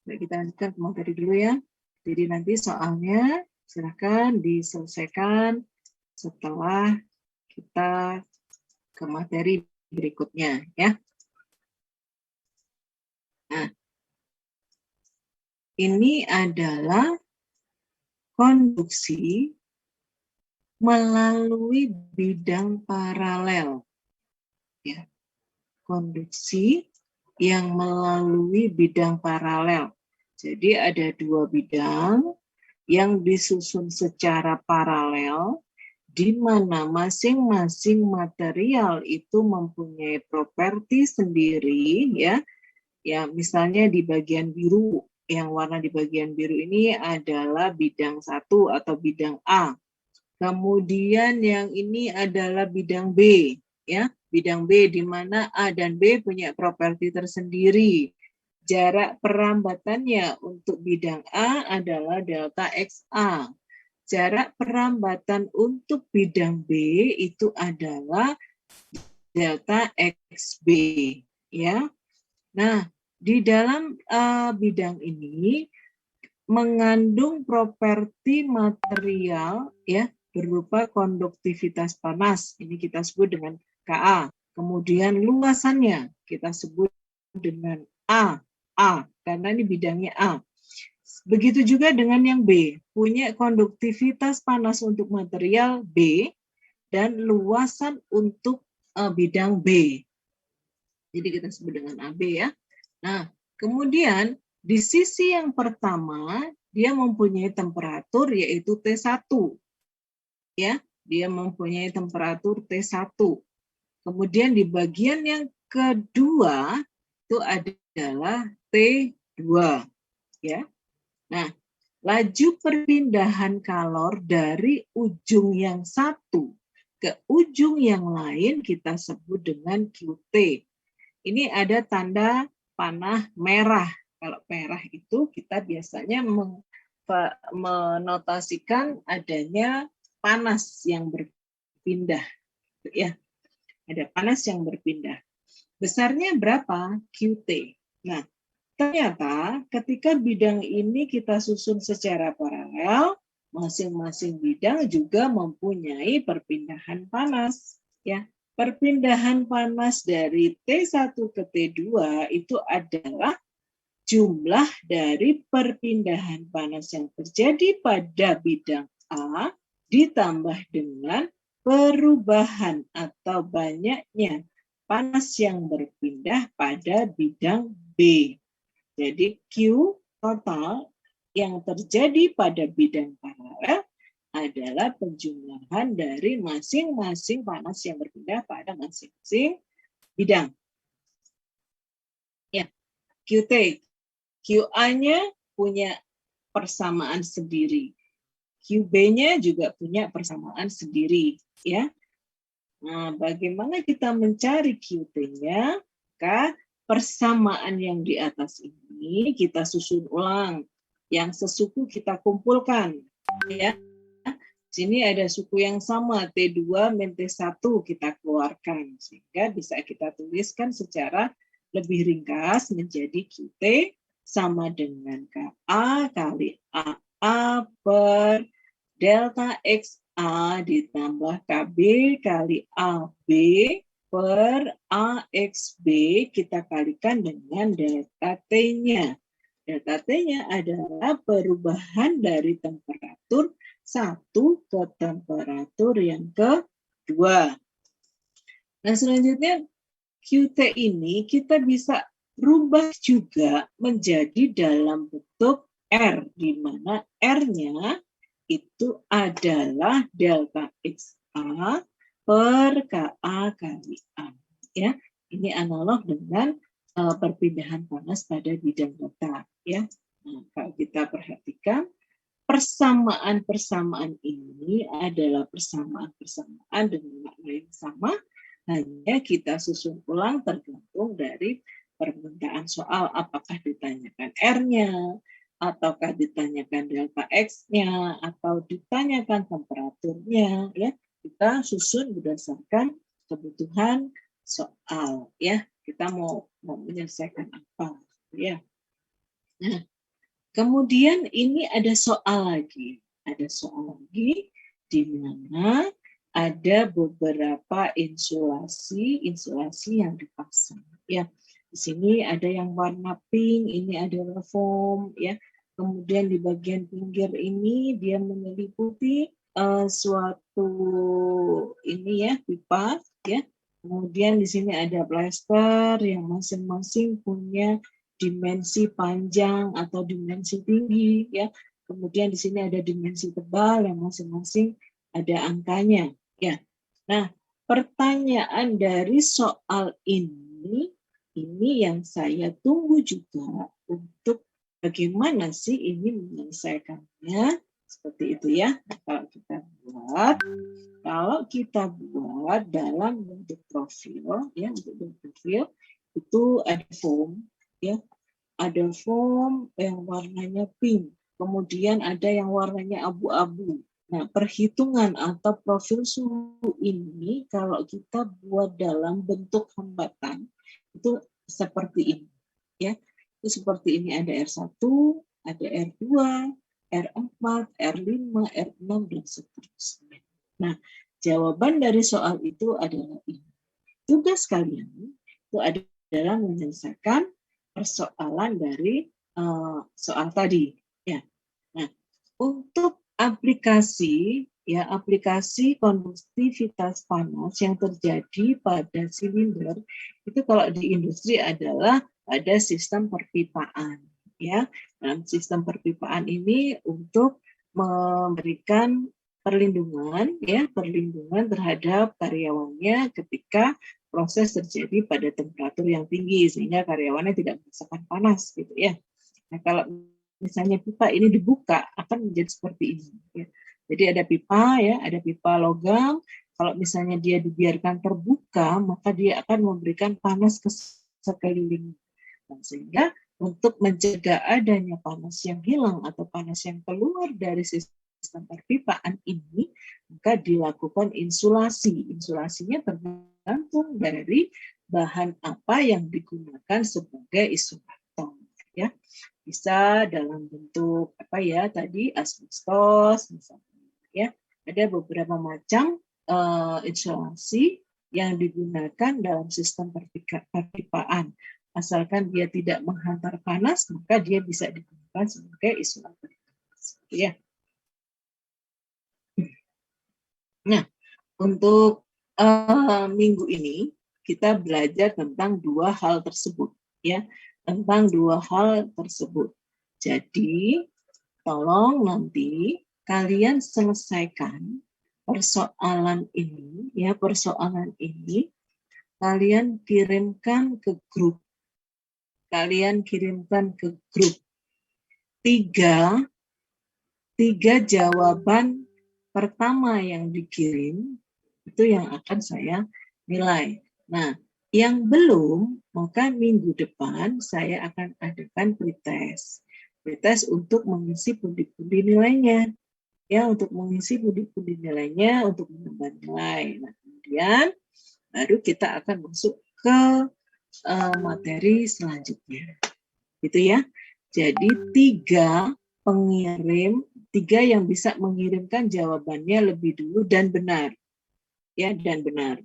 [SPEAKER 2] Coba kita lanjutkan ke materi dulu ya. Jadi nanti soalnya silakan diselesaikan setelah kita ke materi berikutnya ya. Nah, ini adalah konduksi melalui bidang paralel. Ya. Konduksi yang melalui bidang paralel. Jadi ada dua bidang yang disusun secara paralel, di mana masing-masing material itu mempunyai properti sendiri, ya. Ya, misalnya di bagian biru, yang warna di bagian biru ini adalah bidang 1 atau bidang A. Kemudian yang ini adalah bidang B, ya. Bidang B di mana A dan B punya properti tersendiri. Jarak perambatannya untuk bidang A adalah delta XA. Jarak perambatan untuk bidang B itu adalah delta XB, ya. Nah, di dalam bidang ini mengandung properti material ya berupa konduktivitas panas. Ini kita sebut dengan Ka. Kemudian luasannya kita sebut dengan A karena ini bidangnya A. Begitu juga dengan yang B, punya konduktivitas panas untuk material B dan luasan untuk bidang B. Jadi kita sebut dengan AB ya. Nah, kemudian di sisi yang pertama, dia mempunyai temperatur yaitu T1. Ya, dia mempunyai temperatur T1. Kemudian di bagian yang kedua itu adalah T2. Ya. Nah, laju perpindahan kalor dari ujung yang satu ke ujung yang lain kita sebut dengan QT. Ini ada tanda panah merah. Kalau merah itu kita biasanya menotasikan adanya panas yang berpindah. Ya, ada panas yang berpindah. Besarnya berapa? QT. Nah, ternyata ketika bidang ini kita susun secara paralel, masing-masing bidang juga mempunyai perpindahan panas. Ya, perpindahan panas dari T1 ke T2 itu adalah jumlah dari perpindahan panas yang terjadi pada bidang A ditambah dengan perubahan atau banyaknya panas yang berpindah pada bidang B. Jadi Q total yang terjadi pada bidang paralel adalah penjumlahan dari masing-masing panas yang berpindah pada masing-masing bidang. Ya, QT. QA-nya punya persamaan sendiri. QB-nya juga punya persamaan sendiri, ya. Nah, bagaimana kita mencari QT-nya? Maka persamaan yang di atas ini kita susun ulang. Yang sesuku kita kumpulkan, ya. Sini ada suku yang sama, T2 min T1 kita keluarkan. Sehingga bisa kita tuliskan secara lebih ringkas menjadi QT sama dengan Ka kali AA per delta XA ditambah KB kali AB per AXB kita kalikan dengan delta T-nya. Delta T-nya adalah perubahan dari temperatur 1 ke temperatur yang kedua. Nah, selanjutnya QT ini kita bisa rubah juga menjadi dalam bentuk R, di mana R-nya itu adalah delta XA per Ka kali A. Ya, ini analog dengan perpindahan panas pada bidang data. Ya, nah, kalau kita perhatikan persamaan-persamaan ini adalah persamaan-persamaan dengan makna yang sama, hanya kita susun ulang tergantung dari permintaan soal, apakah ditanyakan R-nya, ataukah ditanyakan delta X-nya, atau ditanyakan temperaturnya, ya. Kita susun berdasarkan kebutuhan soal, ya. Kita mau menyelesaikan apa, ya. Nah, kemudian ini ada soal lagi. Ada soal lagi di mana ada beberapa insulasi yang dipasang, ya. Di sini ada yang warna pink, ini adalah foam, ya. Kemudian di bagian pinggir ini dia menyeliputi suatu ini ya, pipa, ya. Kemudian di sini ada plester yang masing-masing punya dimensi panjang atau dimensi tinggi, ya. Kemudian di sini ada dimensi tebal yang masing-masing ada angkanya, ya. Nah, pertanyaan dari soal ini yang saya tunggu juga untuk bagaimana sih ini menyelesaikannya, seperti itu ya. Nah, kalau kita buat dalam bentuk profil, ya, bentuk profil itu ada foam, ya, ada foam yang warnanya pink, kemudian ada yang warnanya abu-abu, Nah, perhitungan atau profil suhu ini kalau kita buat dalam bentuk hambatan itu seperti ini, ya. Itu seperti ini, ada R1, ada R2, R4, R5, R6 dan seterusnya. Nah, jawaban dari soal itu adalah ini. Tugas kalian itu adalah menyelesaikan persoalan dari soal tadi, ya. Nah, untuk aplikasi konduktivitas panas yang terjadi pada silinder itu kalau di industri adalah ada sistem perpipaan, ya. Dalam sistem perpipaan ini untuk memberikan perlindungan terhadap karyawannya ketika proses terjadi pada temperatur yang tinggi sehingga karyawannya tidak merasakan panas gitu ya. Nah, kalau misalnya pipa ini dibuka akan menjadi seperti ini ya. Jadi ada pipa ya, ada pipa logam. Kalau misalnya dia dibiarkan terbuka, maka dia akan memberikan panas ke sekeliling. Nah, sehingga untuk mencegah adanya panas yang hilang atau panas yang keluar dari sistem perpipaan ini, maka dilakukan insulasi. Insulasinya tergantung dari bahan apa yang digunakan sebagai isolator ya. Bisa dalam bentuk apa ya tadi, asbestos misalnya ya. Ada beberapa macam insulasi yang digunakan dalam sistem perpipaan. Asalkan dia tidak menghantar panas, maka dia bisa digunakan sebagai isolator. Ya. Nah, untuk minggu ini kita belajar tentang dua hal tersebut, ya, tentang dua hal tersebut. Jadi, tolong nanti kalian selesaikan persoalan ini, ya, persoalan ini kalian kirimkan ke grup. Kalian kirimkan ke grup. Tiga jawaban pertama yang dikirim itu yang akan saya nilai. Nah, yang belum, maka minggu depan saya akan adakan pretest. Pretest untuk mengisi pundi-pundi nilainya. Ya, untuk mengisi pundi-pundi nilainya, untuk menambah nilai. Nah, kemudian baru kita akan masuk ke materi selanjutnya. Gitu ya. Jadi tiga yang bisa mengirimkan jawabannya lebih dulu dan benar. Ya, dan benar.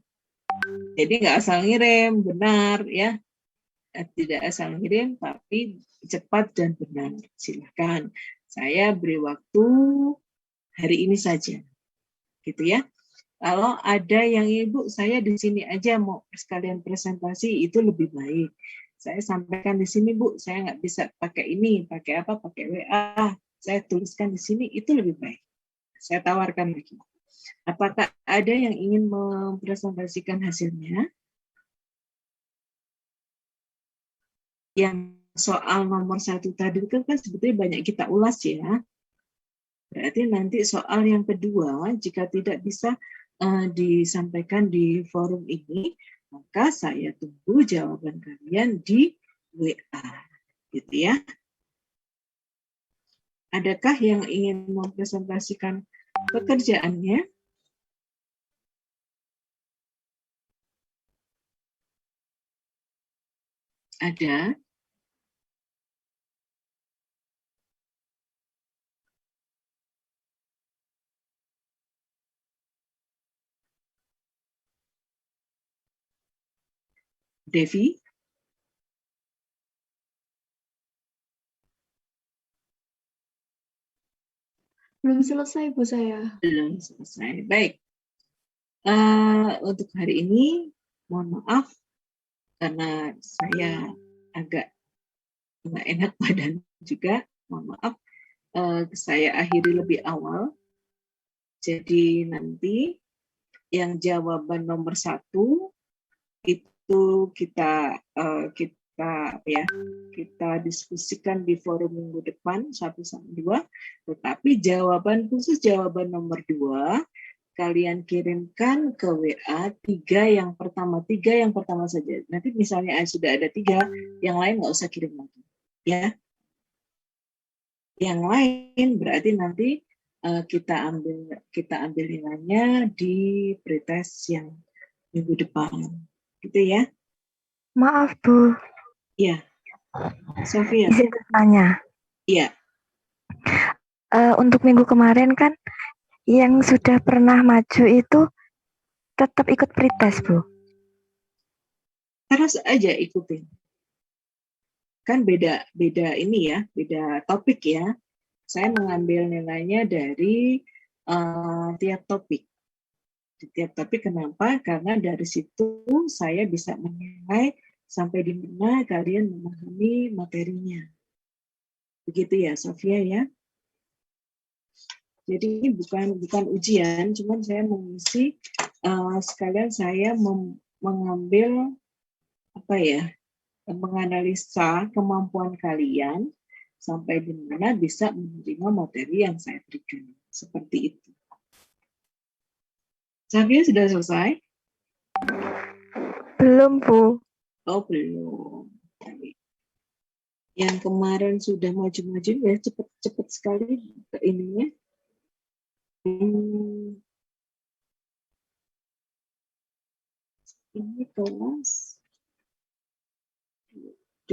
[SPEAKER 2] Jadi nggak asal ngirim, benar ya. Tidak asal ngirim, tapi cepat dan benar. Silakan. Saya beri waktu hari ini saja. Gitu ya. Kalau ada yang Ibu, saya di sini aja mau sekalian presentasi, itu lebih baik. Saya sampaikan di sini, Bu, saya nggak bisa pakai ini, pakai apa, pakai WA. Saya tuliskan di sini, itu lebih baik. Saya tawarkan lagi. Apakah ada yang ingin mempresentasikan hasilnya? Yang soal nomor 1 tadi itu kan sebetulnya banyak kita ulas ya. Berarti nanti soal yang kedua, jika tidak bisa disampaikan di forum ini, maka saya tunggu jawaban kalian di WA. Gitu ya. Adakah yang ingin mempresentasikan pekerjaannya? Ada. Devi?
[SPEAKER 3] Belum selesai, Bu, saya.
[SPEAKER 2] Belum selesai. Baik. Untuk hari ini, mohon maaf karena saya agak nggak enak badan juga. Mohon maaf. Saya akhiri lebih awal. Jadi nanti yang jawaban nomor 1 itu kita diskusikan di forum minggu depan 1-2. Tetapi jawaban khusus jawaban nomor 2 kalian kirimkan ke WA 3 yang pertama saja. Nanti misalnya sudah ada 3, yang lain nggak usah kirim lagi, ya. Yang lain berarti nanti kita ambil nilainya di pretest yang minggu depan, gitu ya?
[SPEAKER 7] Maaf Bu,
[SPEAKER 2] Iya, Sofia.
[SPEAKER 7] izin bertanya.
[SPEAKER 2] Iya.
[SPEAKER 7] Untuk minggu kemarin kan yang sudah pernah maju itu tetap ikut pretest Bu.
[SPEAKER 2] Terus aja ikutin. Kan beda ini ya, beda topik ya. Saya mengambil nilainya dari tiap topik. Di tiap topik kenapa? Karena dari situ saya bisa menilai sampai di mana kalian memahami materinya. Begitu ya, Sofia ya. Jadi ini bukan ujian, cuman saya mengisi sekalian saya mengambil apa ya, menganalisa kemampuan kalian sampai di mana bisa menerima materi yang saya berikan. Seperti itu. Sofia sudah selesai?
[SPEAKER 7] Belum Bu.
[SPEAKER 2] Oh, belum. Yang kemarin sudah maju-maju ya cepat-cepat sekali ke ininya. Ini kelas D.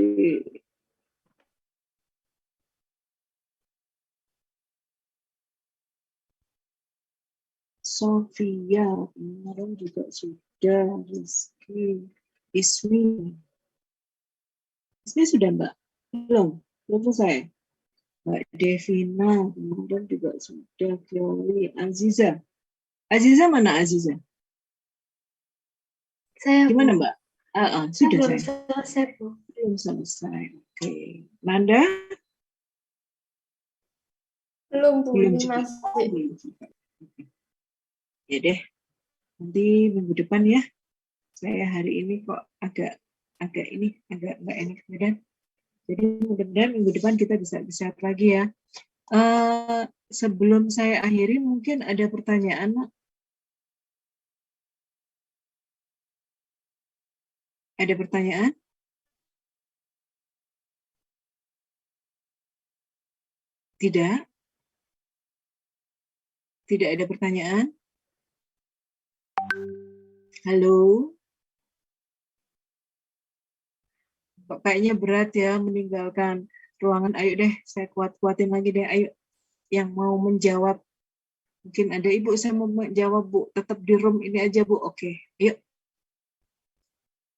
[SPEAKER 2] Sofia kemarin juga sudah. Rizky, Ismi sudah Mbak? Belum selesai. Mbak Devina kemarin juga sudah. Fioli, Aziza mana Aziza?
[SPEAKER 1] Saya
[SPEAKER 2] Gimana Mbak? Sudah
[SPEAKER 1] belum
[SPEAKER 2] saya.
[SPEAKER 1] selesai Bu.
[SPEAKER 2] Belum selesai. Oke. Nanda?
[SPEAKER 1] Belum Bu,
[SPEAKER 2] Belum
[SPEAKER 1] ini
[SPEAKER 2] juga.
[SPEAKER 1] masih.
[SPEAKER 2] Belum juga. Ya deh. Nanti minggu depan ya. Saya hari ini kok agak nggak enak badan. Jadi mudah-mudahan minggu depan kita bisa sehat lagi ya. Sebelum saya akhiri mungkin ada pertanyaan, Mak? Ada pertanyaan? Tidak? Tidak ada pertanyaan? Halo? Kok kayaknya berat ya meninggalkan ruangan. Ayo deh, saya kuat-kuatin lagi deh. Ayo, yang mau menjawab. Mungkin ada Ibu, saya mau menjawab Bu. Tetap di room ini aja Bu. Oke, yuk.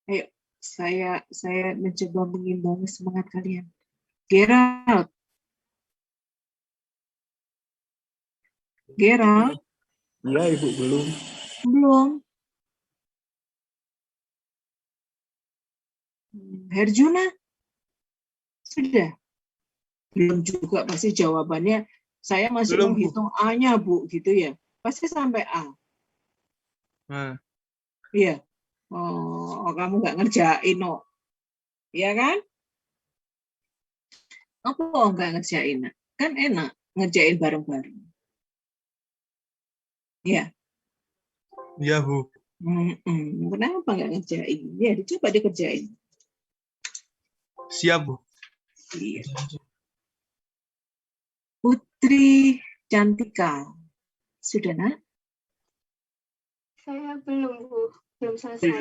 [SPEAKER 2] Ayo, saya mencoba mengimbangi semangat kalian. Gerald. Gerald.
[SPEAKER 8] Iya, Ibu, belum.
[SPEAKER 2] Belum. Herjuna. Sudah. Belum juga, pasti jawabannya saya masih
[SPEAKER 8] Belum, Bu.
[SPEAKER 2] menghitung A-nya, Bu, gitu ya. Pasti sampai A.
[SPEAKER 8] Nah,
[SPEAKER 2] Iya. Oh, kamu nggak ngerjain, no. Iya kan? Apa nggak ngerjain? Kan enak ngerjain bareng-bareng. Iya.
[SPEAKER 8] iya, Bu.
[SPEAKER 2] Kenapa nggak ngerjain? Ya, dicoba dikerjain.
[SPEAKER 8] Siap, Bu.
[SPEAKER 2] Iya. Putri Cantika. Sudah, Nak?
[SPEAKER 1] Saya belum Bu, belum selesai.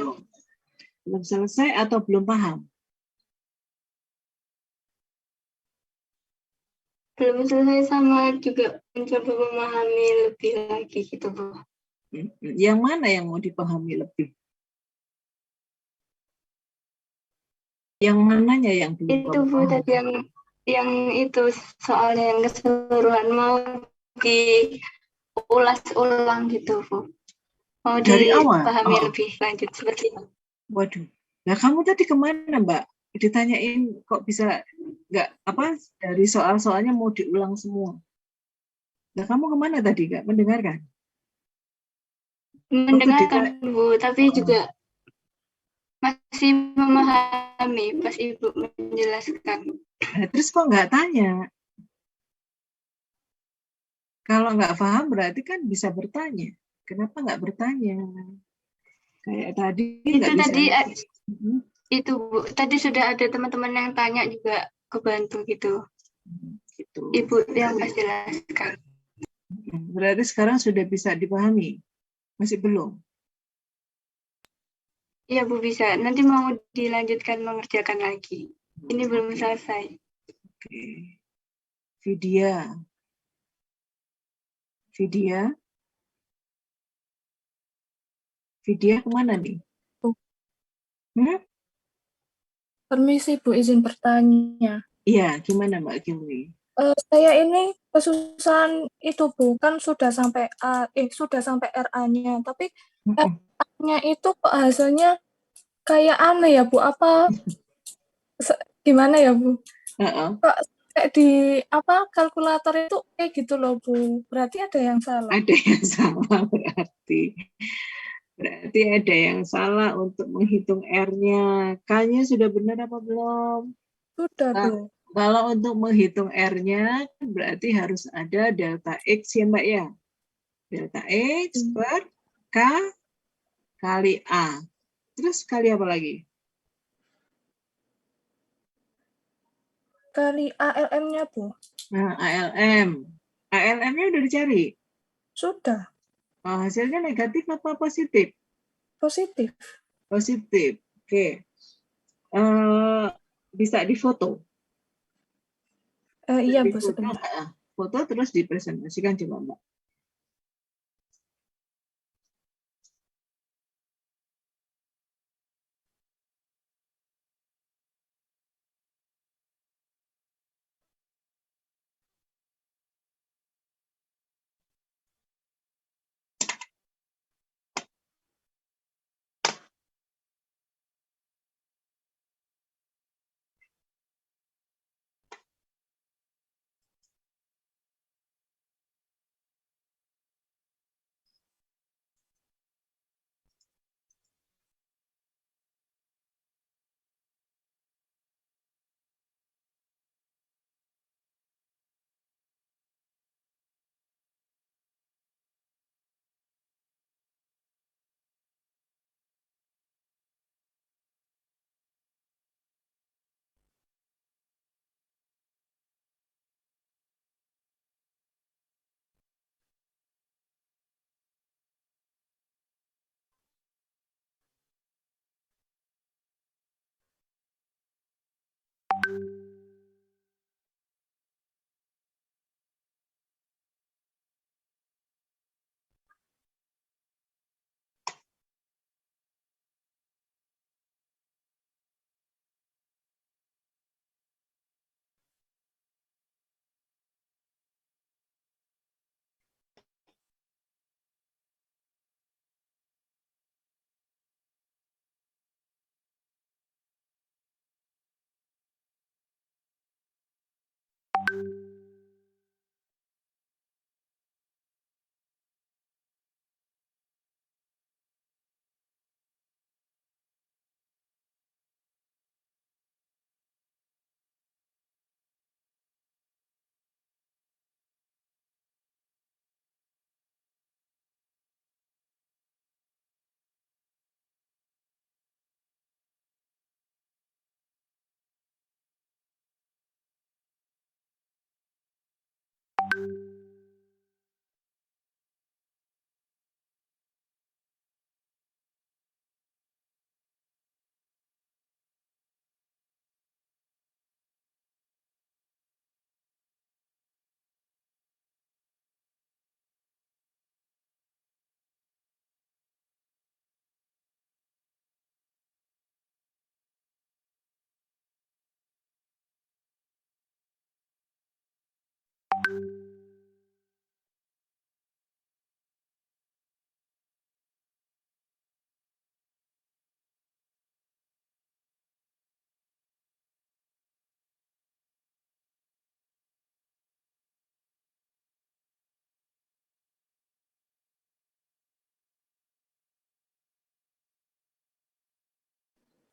[SPEAKER 2] Belum selesai atau belum paham?
[SPEAKER 1] Belum selesai sama juga mencoba memahami lebih lagi gitu Bu.
[SPEAKER 2] Yang mana yang mau dipahami lebih? Yang mananya yang belum
[SPEAKER 1] Itu Bu
[SPEAKER 2] paham?
[SPEAKER 1] tadi yang itu soalnya yang keseluruhan mau diulas ulang gitu Bu. Mau
[SPEAKER 2] Dari awal?
[SPEAKER 1] dipahami lebih lanjut seperti itu.
[SPEAKER 2] Waduh. Nah, kamu tadi kemana, Mbak? Ditanyain kok bisa nggak dari soal-soalnya mau diulang semua. Nah, kamu kemana tadi, nggak mendengarkan?
[SPEAKER 1] Mendengarkan Bu, tapi juga masih memahami pas Ibu menjelaskan.
[SPEAKER 2] Nah, terus kok nggak tanya? Kalau nggak paham berarti kan bisa bertanya. Kenapa nggak bertanya? Kayak tadi
[SPEAKER 1] Itu
[SPEAKER 2] nggak bisa.
[SPEAKER 1] tadi itu Bu, tadi sudah ada teman-teman yang tanya juga kebantu gitu.
[SPEAKER 2] Gitu.
[SPEAKER 1] Ibu yang pas jelaskan.
[SPEAKER 2] Berarti sekarang sudah bisa dipahami? Masih belum?
[SPEAKER 3] Iya Bu bisa. Nanti mau dilanjutkan mengerjakan lagi. Ini belum
[SPEAKER 2] Oke.
[SPEAKER 3] selesai.
[SPEAKER 2] Oke. Vidya. Vidya? Vidya kemana nih?
[SPEAKER 1] Bu.
[SPEAKER 2] Hmm?
[SPEAKER 1] Permisi Bu, izin bertanya.
[SPEAKER 2] Iya, gimana Mbak Kimli?
[SPEAKER 1] Saya ini kesusahan itu Bu, kan sudah sampai RA-nya, tapi
[SPEAKER 2] Mm-mm.
[SPEAKER 1] RA-nya itu kok hasilnya kayak aneh ya Bu, gimana ya Bu?
[SPEAKER 2] Uh-uh.
[SPEAKER 1] Kok kayak di kalkulator itu kayak gitu loh Bu, berarti ada yang salah.
[SPEAKER 2] Ada yang salah berarti. Berarti ada yang salah untuk menghitung R-nya. K-nya sudah benar apa belum?
[SPEAKER 1] Sudah
[SPEAKER 2] Nah,
[SPEAKER 1] Bu.
[SPEAKER 2] kalau untuk menghitung R-nya berarti harus ada delta X ya Mbak ya. Delta X per K kali A. Terus kali apa lagi?
[SPEAKER 1] Kali ALM-nya Bu.
[SPEAKER 2] Nah, ALM. ALM-nya udah dicari.
[SPEAKER 1] Sudah
[SPEAKER 2] Hasilnya negatif apa positif?
[SPEAKER 1] positif.
[SPEAKER 2] Positif. Oke. Eh, bisa difoto.
[SPEAKER 1] Iya Bu,
[SPEAKER 2] Difoto,
[SPEAKER 1] sebentar.
[SPEAKER 2] foto terus dipresentasikan coba Mbak.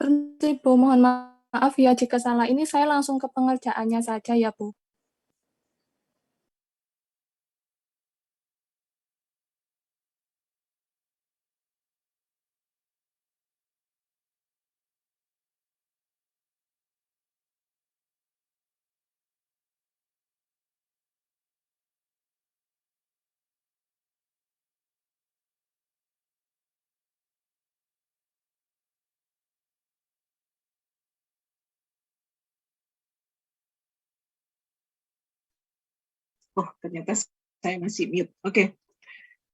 [SPEAKER 1] Permisi Bu, mohon maaf ya jika salah. Ini saya langsung ke pengerjaannya saja ya Bu.
[SPEAKER 2] Oh, ternyata saya masih mute. Oke.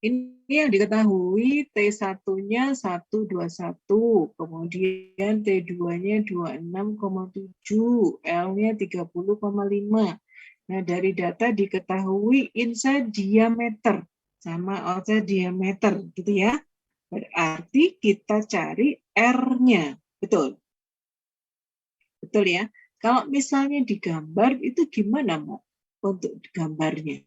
[SPEAKER 2] Ini yang diketahui T1-nya 121, kemudian T2-nya 26,7, L-nya 30,5. Nah, dari data diketahui inside diameter sama outside diameter, gitu ya. Berarti kita cari R-nya. Betul? Betul ya? Kalau misalnya digambar, itu gimana, Mbak, untuk gambarnya?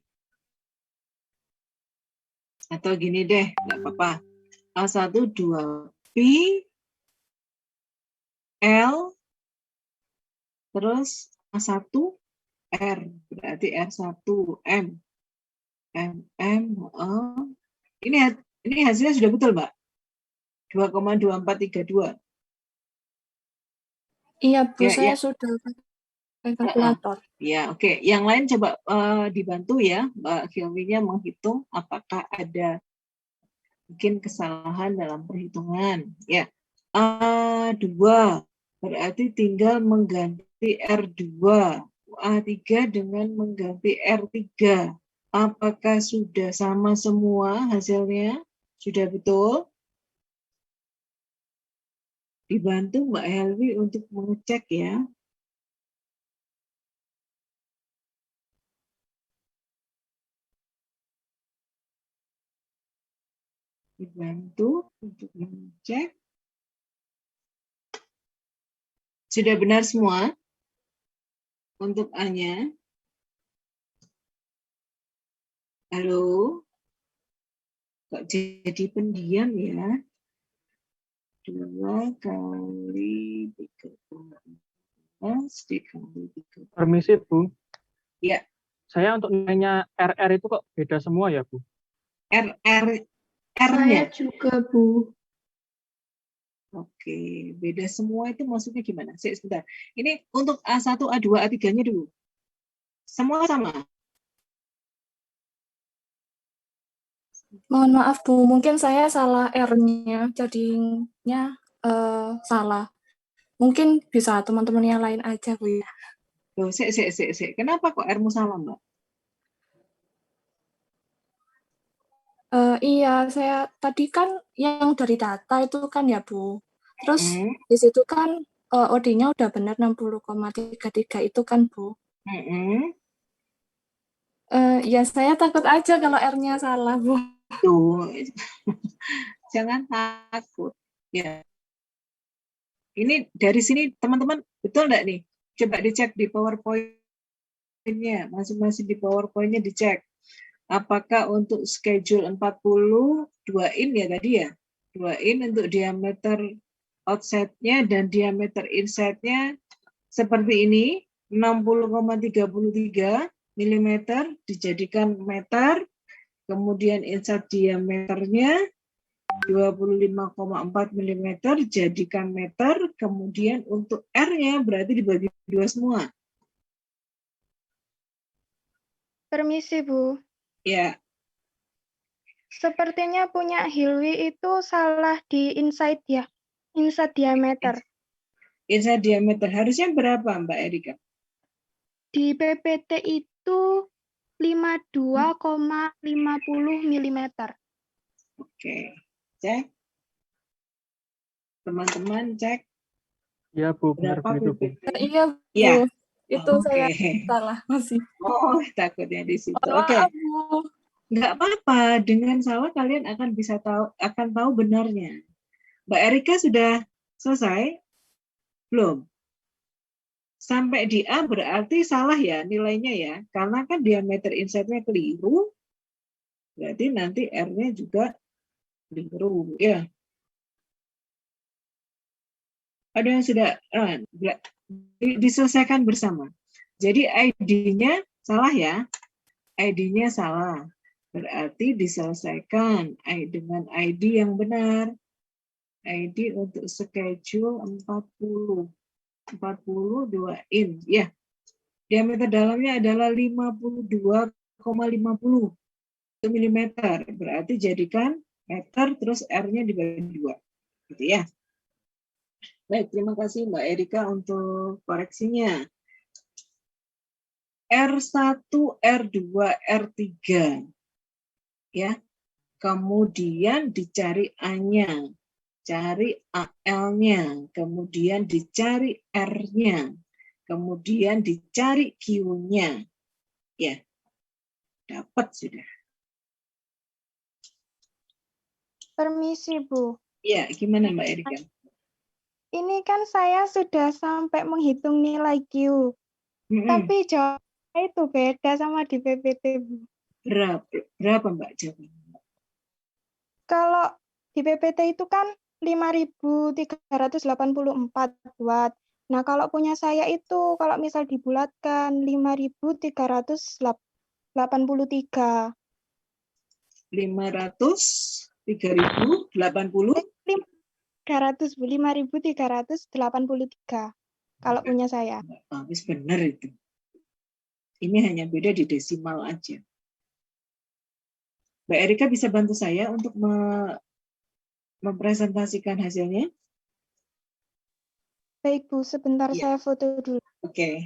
[SPEAKER 2] Atau gini deh, nggak apa-apa. A1 2P, L, terus A1 R, berarti R1 M. Ini hasilnya sudah betul, Mbak? 2,2432.
[SPEAKER 9] Iya, Bu,
[SPEAKER 2] Ya,
[SPEAKER 9] saya
[SPEAKER 2] ya.
[SPEAKER 9] sudah pakai kalkulator.
[SPEAKER 2] Ya, oke. Yang lain coba dibantu ya, Mbak Hilminya menghitung apakah ada mungkin kesalahan dalam perhitungan. Ya, A2 berarti tinggal mengganti R2, A3 dengan mengganti R3. Apakah sudah sama semua hasilnya? Sudah betul? Dibantu Mbak Helwi untuk mengecek ya. Dibantu untuk mengecek. Sudah benar semua? Untuk A-nya. Halo? Kok jadi pendiam ya? 2 kali 3,14 dikali 3.
[SPEAKER 4] Permisi, Bu.
[SPEAKER 2] Ya.
[SPEAKER 4] Saya untuk nilainya RR itu kok beda semua ya, Bu?
[SPEAKER 1] Saya
[SPEAKER 2] R-nya.
[SPEAKER 1] juga, Bu.
[SPEAKER 2] Oke, beda semua itu maksudnya gimana? Sebentar. Ini untuk A1, A2, A3-nya dulu. Semua sama?
[SPEAKER 9] Mohon maaf, Bu, mungkin saya salah R-nya, jadinya salah. Mungkin bisa teman-teman yang lain aja, Bu, ya.
[SPEAKER 2] Loh, kenapa kok R-mu salah, Mbak?
[SPEAKER 9] Iya, saya tadi kan yang dari data itu kan ya, Bu. Terus di situ kan OD-nya udah benar 60,33 itu kan, Bu. Ya saya takut aja kalau R-nya salah, Bu.
[SPEAKER 2] Tuh, jangan takut. Ya. Ini dari sini teman-teman betul nggak nih? Coba dicek di PowerPoint-nya, masing-masing di PowerPoint-nya dicek. Apakah untuk schedule 40 2 in ya tadi ya? 2 in untuk diameter outside-nya dan diameter inside-nya seperti ini, 60,33 mm dijadikan meter, kemudian inside diameternya 25,4 mm jadikan meter, kemudian untuk R-nya berarti dibagi 2 semua.
[SPEAKER 7] Permisi, Bu.
[SPEAKER 2] Ya.
[SPEAKER 7] Sepertinya punya Hilwi itu salah di inside ya. Inside diameter.
[SPEAKER 2] Inside diameter harusnya berapa, Mbak Erika?
[SPEAKER 7] Di PPT itu 52,50 mm.
[SPEAKER 2] Oke. Cek. Teman-teman cek.
[SPEAKER 4] Ya, Bu, benar
[SPEAKER 2] Berapa
[SPEAKER 4] begitu, Bu.
[SPEAKER 2] PPT?
[SPEAKER 9] Iya, Bu.
[SPEAKER 2] Ya.
[SPEAKER 9] Itu
[SPEAKER 2] Oke.
[SPEAKER 9] saya salah masih.
[SPEAKER 2] Oh, takutnya di situ.
[SPEAKER 9] Mohon
[SPEAKER 2] Oke.
[SPEAKER 9] maaf, Bu.
[SPEAKER 2] Nggak apa-apa. Dengan salah kalian akan bisa tahu benarnya. Mbak Erika sudah selesai? Belum? Sampai di A berarti salah ya nilainya ya. Karena kan diameter inside-nya keliru. Berarti nanti R-nya juga keliru. Ya. Ada yang sudah diselesaikan bersama. Jadi ID-nya salah ya. ID-nya salah. Berarti diselesaikan dengan ID yang benar. ID untuk schedule 40. 42 in. Ya. Diameter dalamnya adalah 52,50 mm. Berarti jadikan meter terus R-nya dibagi 2. Gitu ya. Baik, terima kasih Mbak Erika untuk koreksinya. R1, R2, R3. Ya. Kemudian dicari A-nya, cari AL-nya, kemudian dicari R-nya, kemudian dicari Q-nya. Ya. Dapat sudah.
[SPEAKER 10] Permisi, Bu.
[SPEAKER 2] Ya, gimana Mbak Erika?
[SPEAKER 10] Ini kan saya sudah sampai menghitung nilai Q. Tapi jawabannya itu beda sama di PPT, Bu.
[SPEAKER 2] Berapa Mbak jawabannya?
[SPEAKER 10] Kalau di PPT itu kan 5.384 watt. Nah, kalau punya saya itu, kalau misal dibulatkan 5.383.
[SPEAKER 2] 503.080?
[SPEAKER 10] 5.383 kalau punya saya.
[SPEAKER 2] Bagus, benar itu. Ini hanya beda di desimal aja. Mbak Erika bisa bantu saya untuk mempresentasikan hasilnya?
[SPEAKER 10] Baik, Bu. Sebentar saya foto dulu.
[SPEAKER 2] Oke.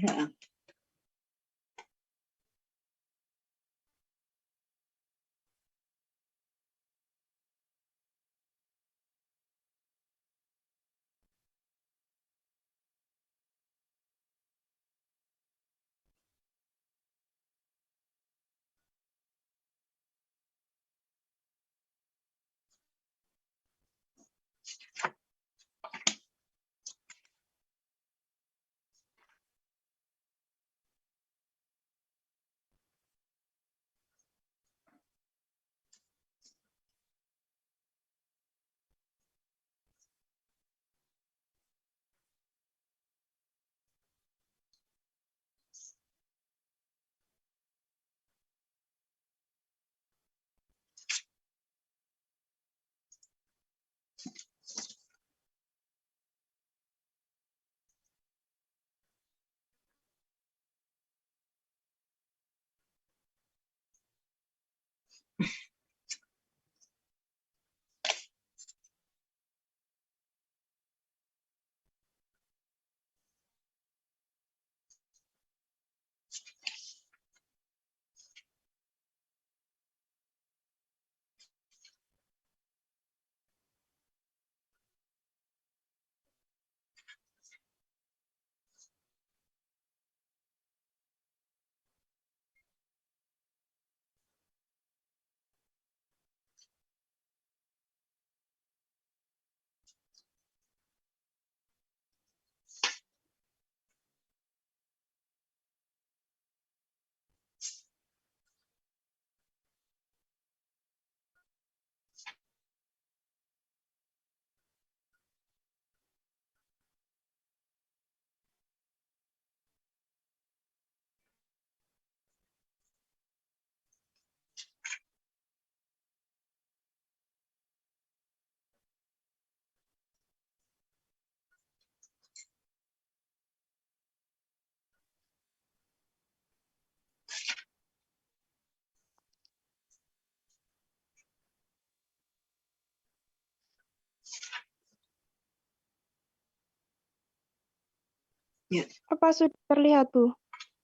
[SPEAKER 2] Ya.
[SPEAKER 10] Apa sudah terlihat, Bu?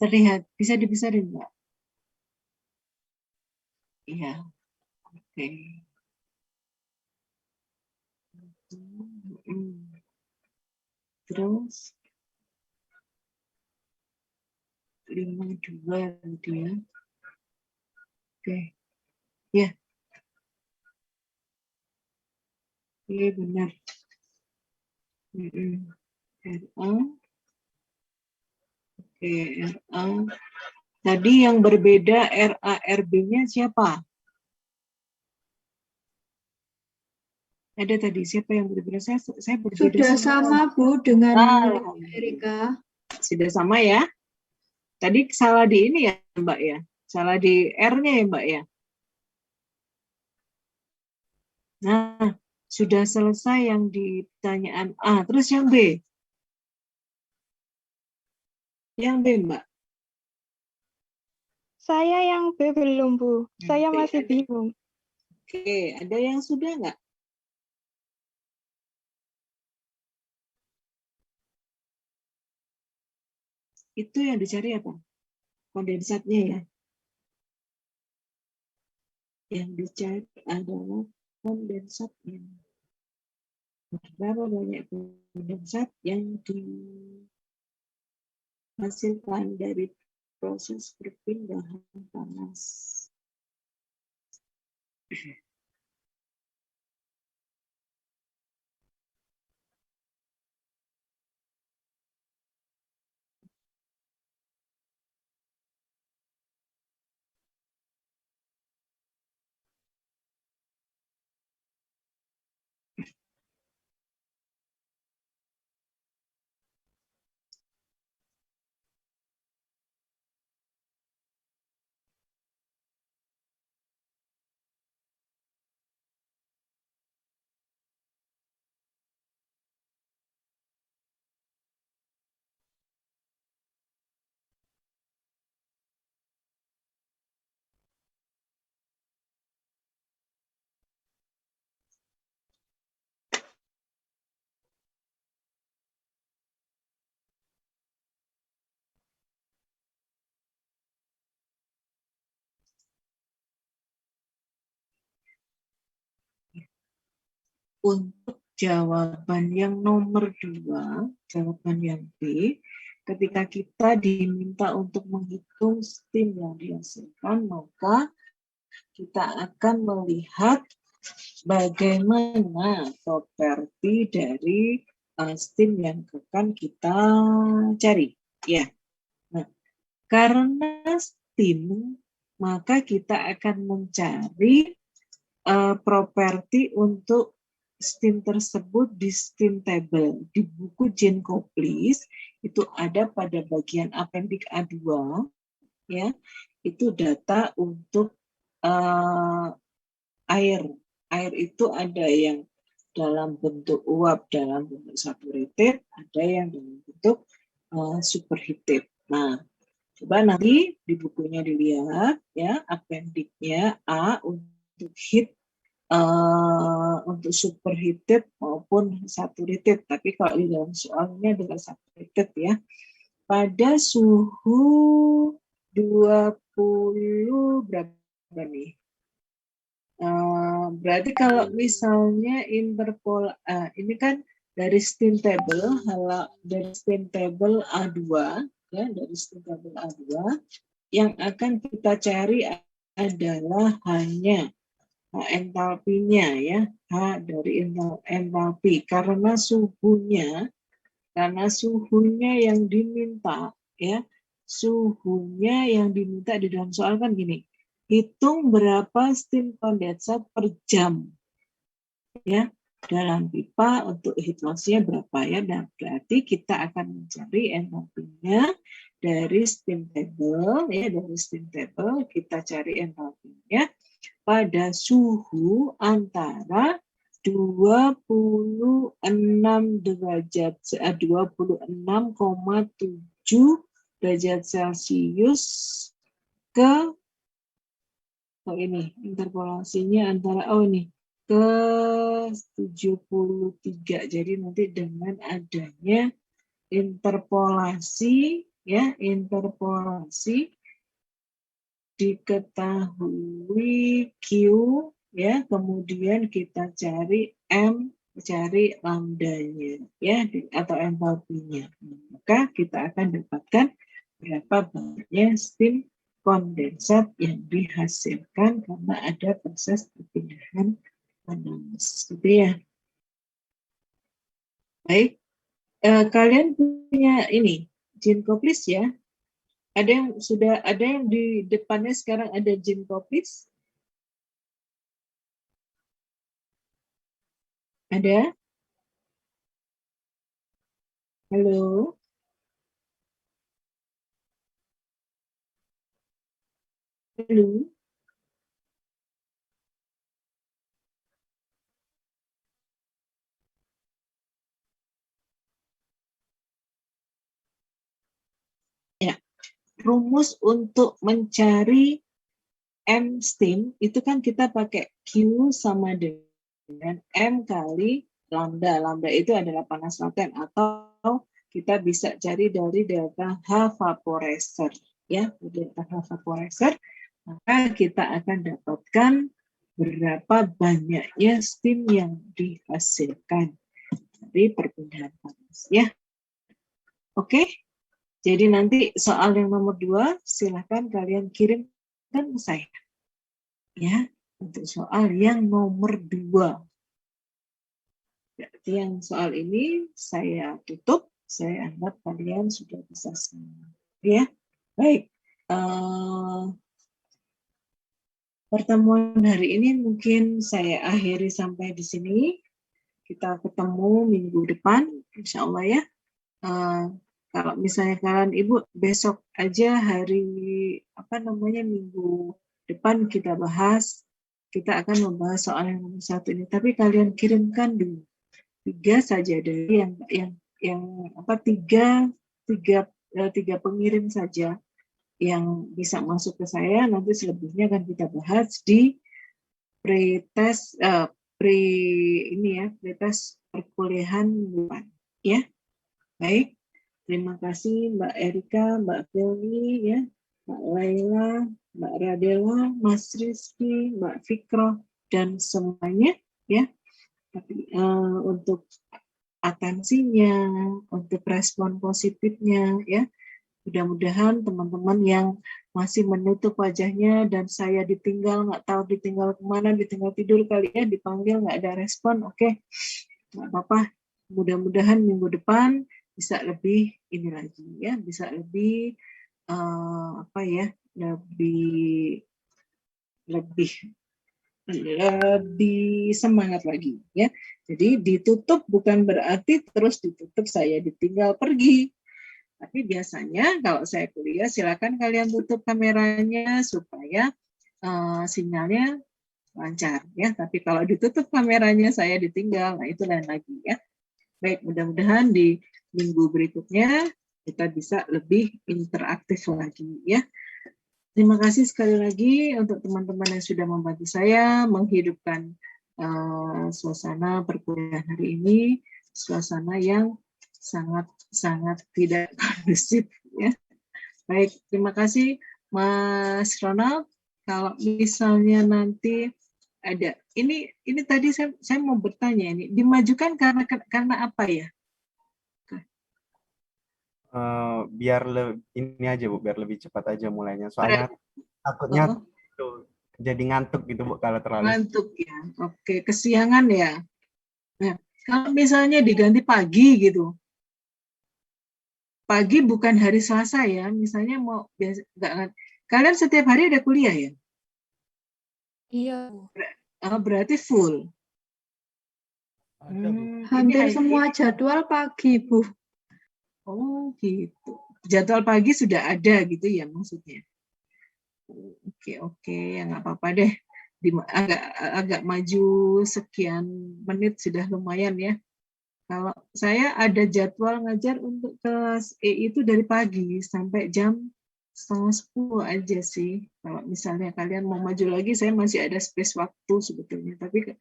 [SPEAKER 2] Terlihat. Bisa dibesarin, Mbak? Iya. Oke. Terus 52 gitu ya. Oke. Ya. Iya benar. RA. Oke, RA. Tadi yang berbeda RA, RB-nya siapa? Ada tadi siapa yang berbeda? Saya berbeda.
[SPEAKER 11] Sudah sama Bu dengan Erika.
[SPEAKER 2] Sudah sama ya? Tadi salah di ini ya Mbak ya? Salah di R-nya ya Mbak ya? Nah, sudah selesai yang di pertanyaan A. Terus yang B? Yang B Mbak?
[SPEAKER 10] Saya yang B belum, Bu. Saya masih bingung.
[SPEAKER 2] Oke, ada yang sudah nggak? Itu yang dicari apa? kondensatnya ya. Yang dicari adalah kondensatnya. Berapa banyak kondensat yang dihasilkan dari proses perpindahan panas. Untuk jawaban yang nomor 2, jawaban yang B, ketika kita diminta untuk menghitung steam yang dihasilkan, maka kita akan melihat bagaimana properti dari steam yang akan kita cari. Ya, nah, karena steam, maka kita akan mencari properti untuk steam tersebut di steam table. Di buku Jane Koplis itu ada pada bagian appendix A2, ya, itu data untuk air. Air itu ada yang dalam bentuk uap, dalam bentuk saturated, ada yang dalam bentuk superheated. Nah, coba nanti di bukunya dilihat ya, appendix-nya A untuk heat, untuk superheated maupun saturated. Tapi kalau di dalam soalnya adalah saturated ya. Pada suhu 20 berapa nih? Berarti kalau misalnya interpol ini kan dari steam table, dari steam table A2 ya, dari steam table A2 yang akan kita cari adalah hanya entalpinya ya, H dari entalpi, karena suhunya yang diminta ya, suhunya yang diminta di dalam soal kan gini, hitung berapa steam kondensat per jam ya dalam pipa, untuk heat loss-nya berapa ya. Dan berarti kita akan mencari entalpinya dari steam table ya, dari steam table kita cari entalpinya pada suhu antara 26,7 derajat Celcius ke ini interpolasinya antara ini ke 73. Jadi nanti dengan adanya interpolasi ya, interpolasi diketahui Q ya, kemudian kita cari M, cari lambdanya ya, atau entalpinya. Maka kita akan dapatkan berapa banyaknya steam kondensat yang dihasilkan karena ada proses perpindahan panas, gitu ya. Baik, kalian punya ini Jane Koplis ya? Ada yang sudah ada yang di depannya sekarang ada Jane Koplis? Ada? Halo? Halo? Ya, rumus untuk mencari M steam itu kan kita pakai Q sama dengan M kali lambda. Lambda itu adalah panas laten, atau kita bisa cari dari delta H vaporizer ya, identitas vaporizer, maka kita akan dapatkan berapa banyaknya steam yang dihasilkan dari perpindahan panas, ya. Oke, jadi nanti soal yang nomor 2 silahkan kalian kirimkan ke saya, ya, untuk soal yang nomor 2. Berarti yang soal ini saya tutup, saya anggap kalian sudah bisa semua, ya. Baik, pertemuan hari ini mungkin saya akhiri sampai di sini. Kita ketemu minggu depan, insya Allah ya. Kalau misalnya kalian Ibu besok aja minggu depan kita bahas, kita akan membahas soal yang nomor 1 ini. Tapi kalian kirimkan dulu 3 saja dari tiga pengirim saja yang bisa masuk ke saya. Nanti selebihnya akan kita bahas di pretest perkuliahan depan, ya. Baik. Terima kasih Mbak Erika, Mbak Filmi, ya, Mbak Laila, Mbak Radela, Mas Rizky, Mbak Fikroh, dan semuanya, ya. Tapi untuk atensinya, untuk respon positifnya, ya. Mudah-mudahan teman-teman yang masih menutup wajahnya dan saya ditinggal, nggak tahu ditinggal kemana, ditinggal tidur kali ya, dipanggil nggak ada respon, oke, nggak apa-apa. Mudah-mudahan minggu depan bisa lebih ini lagi, ya, bisa lebih lebih semangat lagi, ya. Jadi ditutup bukan berarti terus ditutup saya ditinggal pergi. Tapi biasanya kalau saya kuliah silakan kalian tutup kameranya supaya sinyalnya lancar, ya. Tapi kalau ditutup kameranya saya ditinggal, nah itu lain lagi, ya. Baik, mudah-mudahan di minggu berikutnya kita bisa lebih interaktif lagi, ya. Terima kasih sekali lagi untuk teman-teman yang sudah membantu saya menghidupkan suasana perkuliahan hari ini, suasana yang sangat tidak kondusif, ya. Baik, terima kasih Mas Ronald. Kalau misalnya nanti ada ini tadi saya mau bertanya, ini dimajukan karena apa ya?
[SPEAKER 6] Biar ini aja Bu, biar lebih cepat aja mulainya. Soalnya takutnya jadi ngantuk gitu Bu kalau terlalu.
[SPEAKER 2] Ngantuk ya. Oke, kesiangan ya. Nah, kalau misalnya diganti pagi gitu. Pagi bukan hari Selasa ya. Misalnya mau kalian setiap hari ada kuliah ya?
[SPEAKER 9] Iya.
[SPEAKER 2] Berarti full.
[SPEAKER 11] Hampir semua jadwal pagi, Bu.
[SPEAKER 2] Oh gitu. Jadwal pagi sudah ada gitu ya maksudnya. Oke, ya nggak apa-apa deh. Agak maju sekian menit sudah lumayan ya. Kalau saya ada jadwal ngajar untuk kelas E itu dari pagi sampai jam 9:30 aja sih. Kalau misalnya kalian mau maju lagi, saya masih ada space waktu sebetulnya. Tapi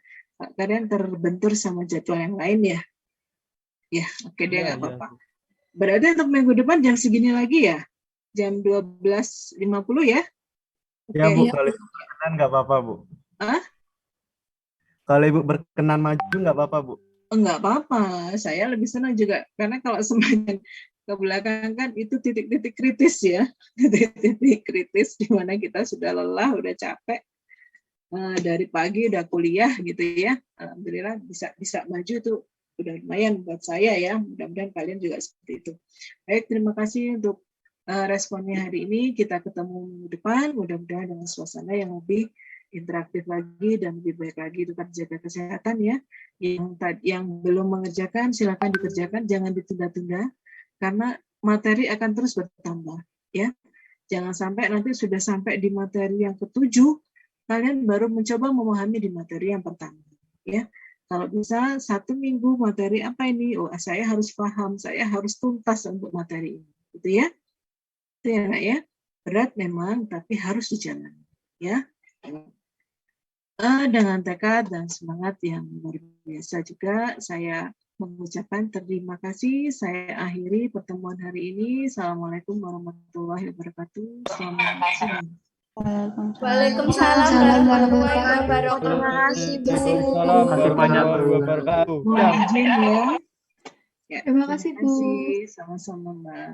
[SPEAKER 2] kalian terbentur sama jadwal yang lain ya. Ya, oke deh, nggak apa-apa. Berarti untuk minggu depan jam segini lagi ya? Jam 12.50 ya?
[SPEAKER 6] Ya Bu, kalau Ibu berkenan nggak apa-apa Bu. Kalau Ibu berkenan maju nggak apa-apa Bu.
[SPEAKER 2] Enggak apa-apa, saya lebih senang juga. Karena kalau semakin ke belakang kan itu titik-titik kritis ya. Titik-titik kritis di mana kita sudah lelah, udah capek. Dari pagi udah kuliah gitu ya. Alhamdulillah bisa maju tuh. Udah lumayan buat saya ya, mudah-mudahan kalian juga seperti itu. Baik, terima kasih untuk responnya hari ini. Kita ketemu minggu depan, mudah-mudahan dengan suasana yang lebih interaktif lagi dan lebih baik lagi. Tetap jaga kesehatan ya. Yang belum mengerjakan silakan dikerjakan, jangan ditunda-tunda karena materi akan terus bertambah ya. Jangan sampai nanti sudah sampai di materi yang ke-7 kalian baru mencoba memahami di materi yang pertama ya. Kalau bisa 1 minggu materi apa ini? Oh, saya harus paham, saya harus tuntas untuk materi ini. Gitu ya. Itu ya, Nak, ya. Berat memang, tapi harus dijalani. Ya. Dengan tekad dan semangat yang luar biasa juga, saya mengucapkan terima kasih. Saya akhiri pertemuan hari ini. Assalamualaikum warahmatullahi wabarakatuh. Selamat siang.
[SPEAKER 9] Waalaikumsalam warahmatullahi wabarakatuh.
[SPEAKER 1] Terima kasih, Bu.
[SPEAKER 4] Waalaikumsalam. Terima kasih banyak.
[SPEAKER 2] Mohon izin ya. Ya,
[SPEAKER 11] Terima kasih, Bu.
[SPEAKER 2] Sama-sama, Mbak.